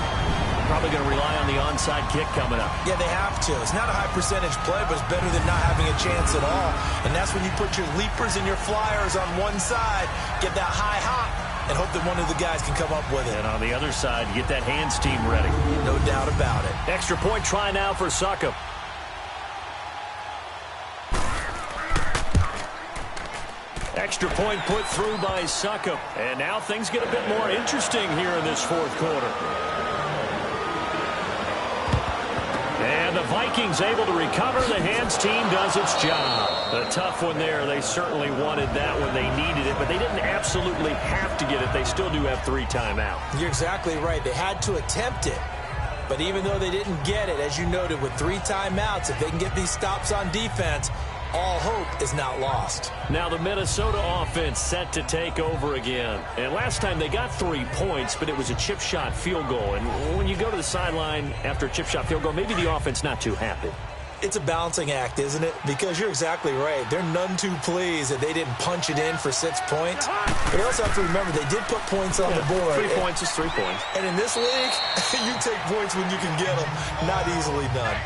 Probably going to rely on the onside kick coming up. Yeah, they have to. It's not a high percentage play, but it's better than not having a chance at all. And that's when you put your leapers and your flyers on one side, get that high hop, and hope that one of the guys can come up with it. And on the other side, get that hands team ready. No doubt about it. Extra point try now for Succop. Extra point put through by Succop. And now things get a bit more interesting here in this 4th quarter. And the Vikings able to recover. The hands team does its job. A tough one there. They certainly wanted that when they needed it, but they didn't absolutely have to get it. They still do have 3 timeouts. You're exactly right. They had to attempt it. But even though they didn't get it, as you noted, with 3 timeouts, if they can get these stops on defense, all hope is not lost. Now the Minnesota offense set to take over again. And last time they got 3 points, but it was a chip shot field goal. And when you go to the sideline after a chip shot field goal, maybe the offense not too happy. It's a balancing act, isn't it? Because you're exactly right. They're none too pleased that they didn't punch it in for 6 points. But you also have to remember they did put points on the board. 3 points is 3 points. And in this league, you take points when you can get them. Not easily done.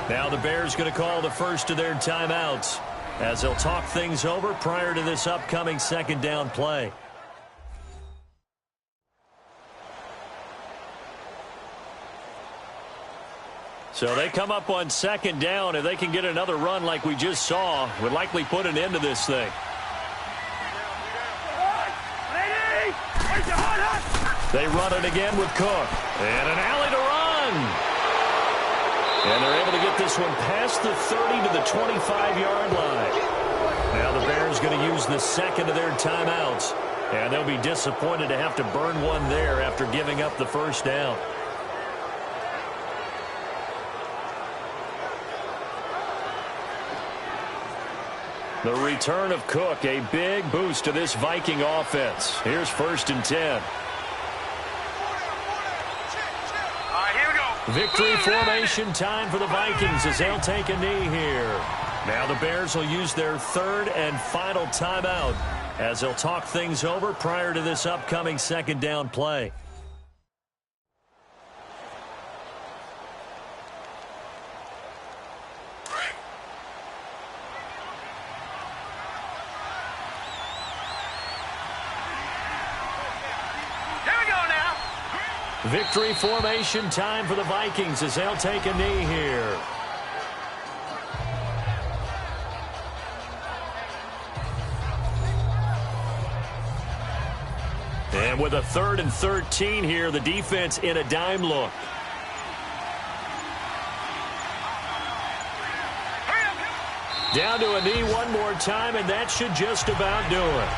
Now the Bears going to call the first of their timeouts as they'll talk things over prior to this upcoming second down play. So they come up on second down. If they can get another run like we just saw, would likely put an end to this thing. They run it again with Cook. And an alley to run. And they're able to get this one past the 30 to the 25-yard line. Now the Bears going to use the second of their timeouts. And they'll be disappointed to have to burn one there after giving up the first down. The return of Cook, a big boost to this Viking offense. Here's 1st and 10. Victory formation time for the Vikings as they'll take a knee here. Now the Bears will use their 3rd and final timeout as they'll talk things over prior to this upcoming second down play. Victory formation time for the Vikings as they'll take a knee here. And with a 3rd and 13 here, the defense in a dime look. Down to a knee one more time, and that should just about do it.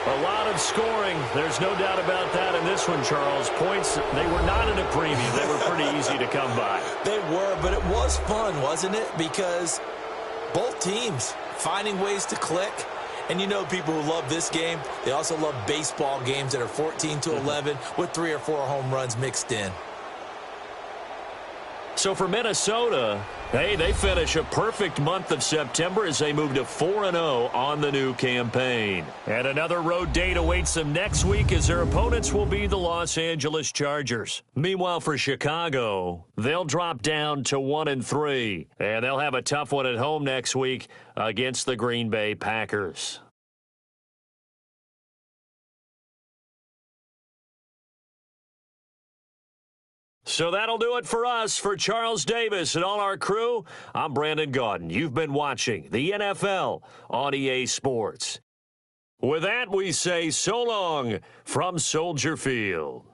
A lot of scoring. There's no doubt about that in this one, Charles. Points, they were not in a premium. They were pretty easy to come by. They were, but it was fun, wasn't it? Because both teams finding ways to click. And you know people who love this game, they also love baseball games that are 14-11 with 3 or 4 home runs mixed in. So for Minnesota, hey, they finish a perfect month of September as they move to 4-0 on the new campaign. And another road date awaits them next week as their opponents will be the Los Angeles Chargers. Meanwhile, for Chicago, they'll drop down to 1-3, and they'll have a tough one at home next week against the Green Bay Packers. So that'll do it for us. For Charles Davis and all our crew, I'm Brandon Gaudin. You've been watching the NFL on EA Sports. With that, we say so long from Soldier Field.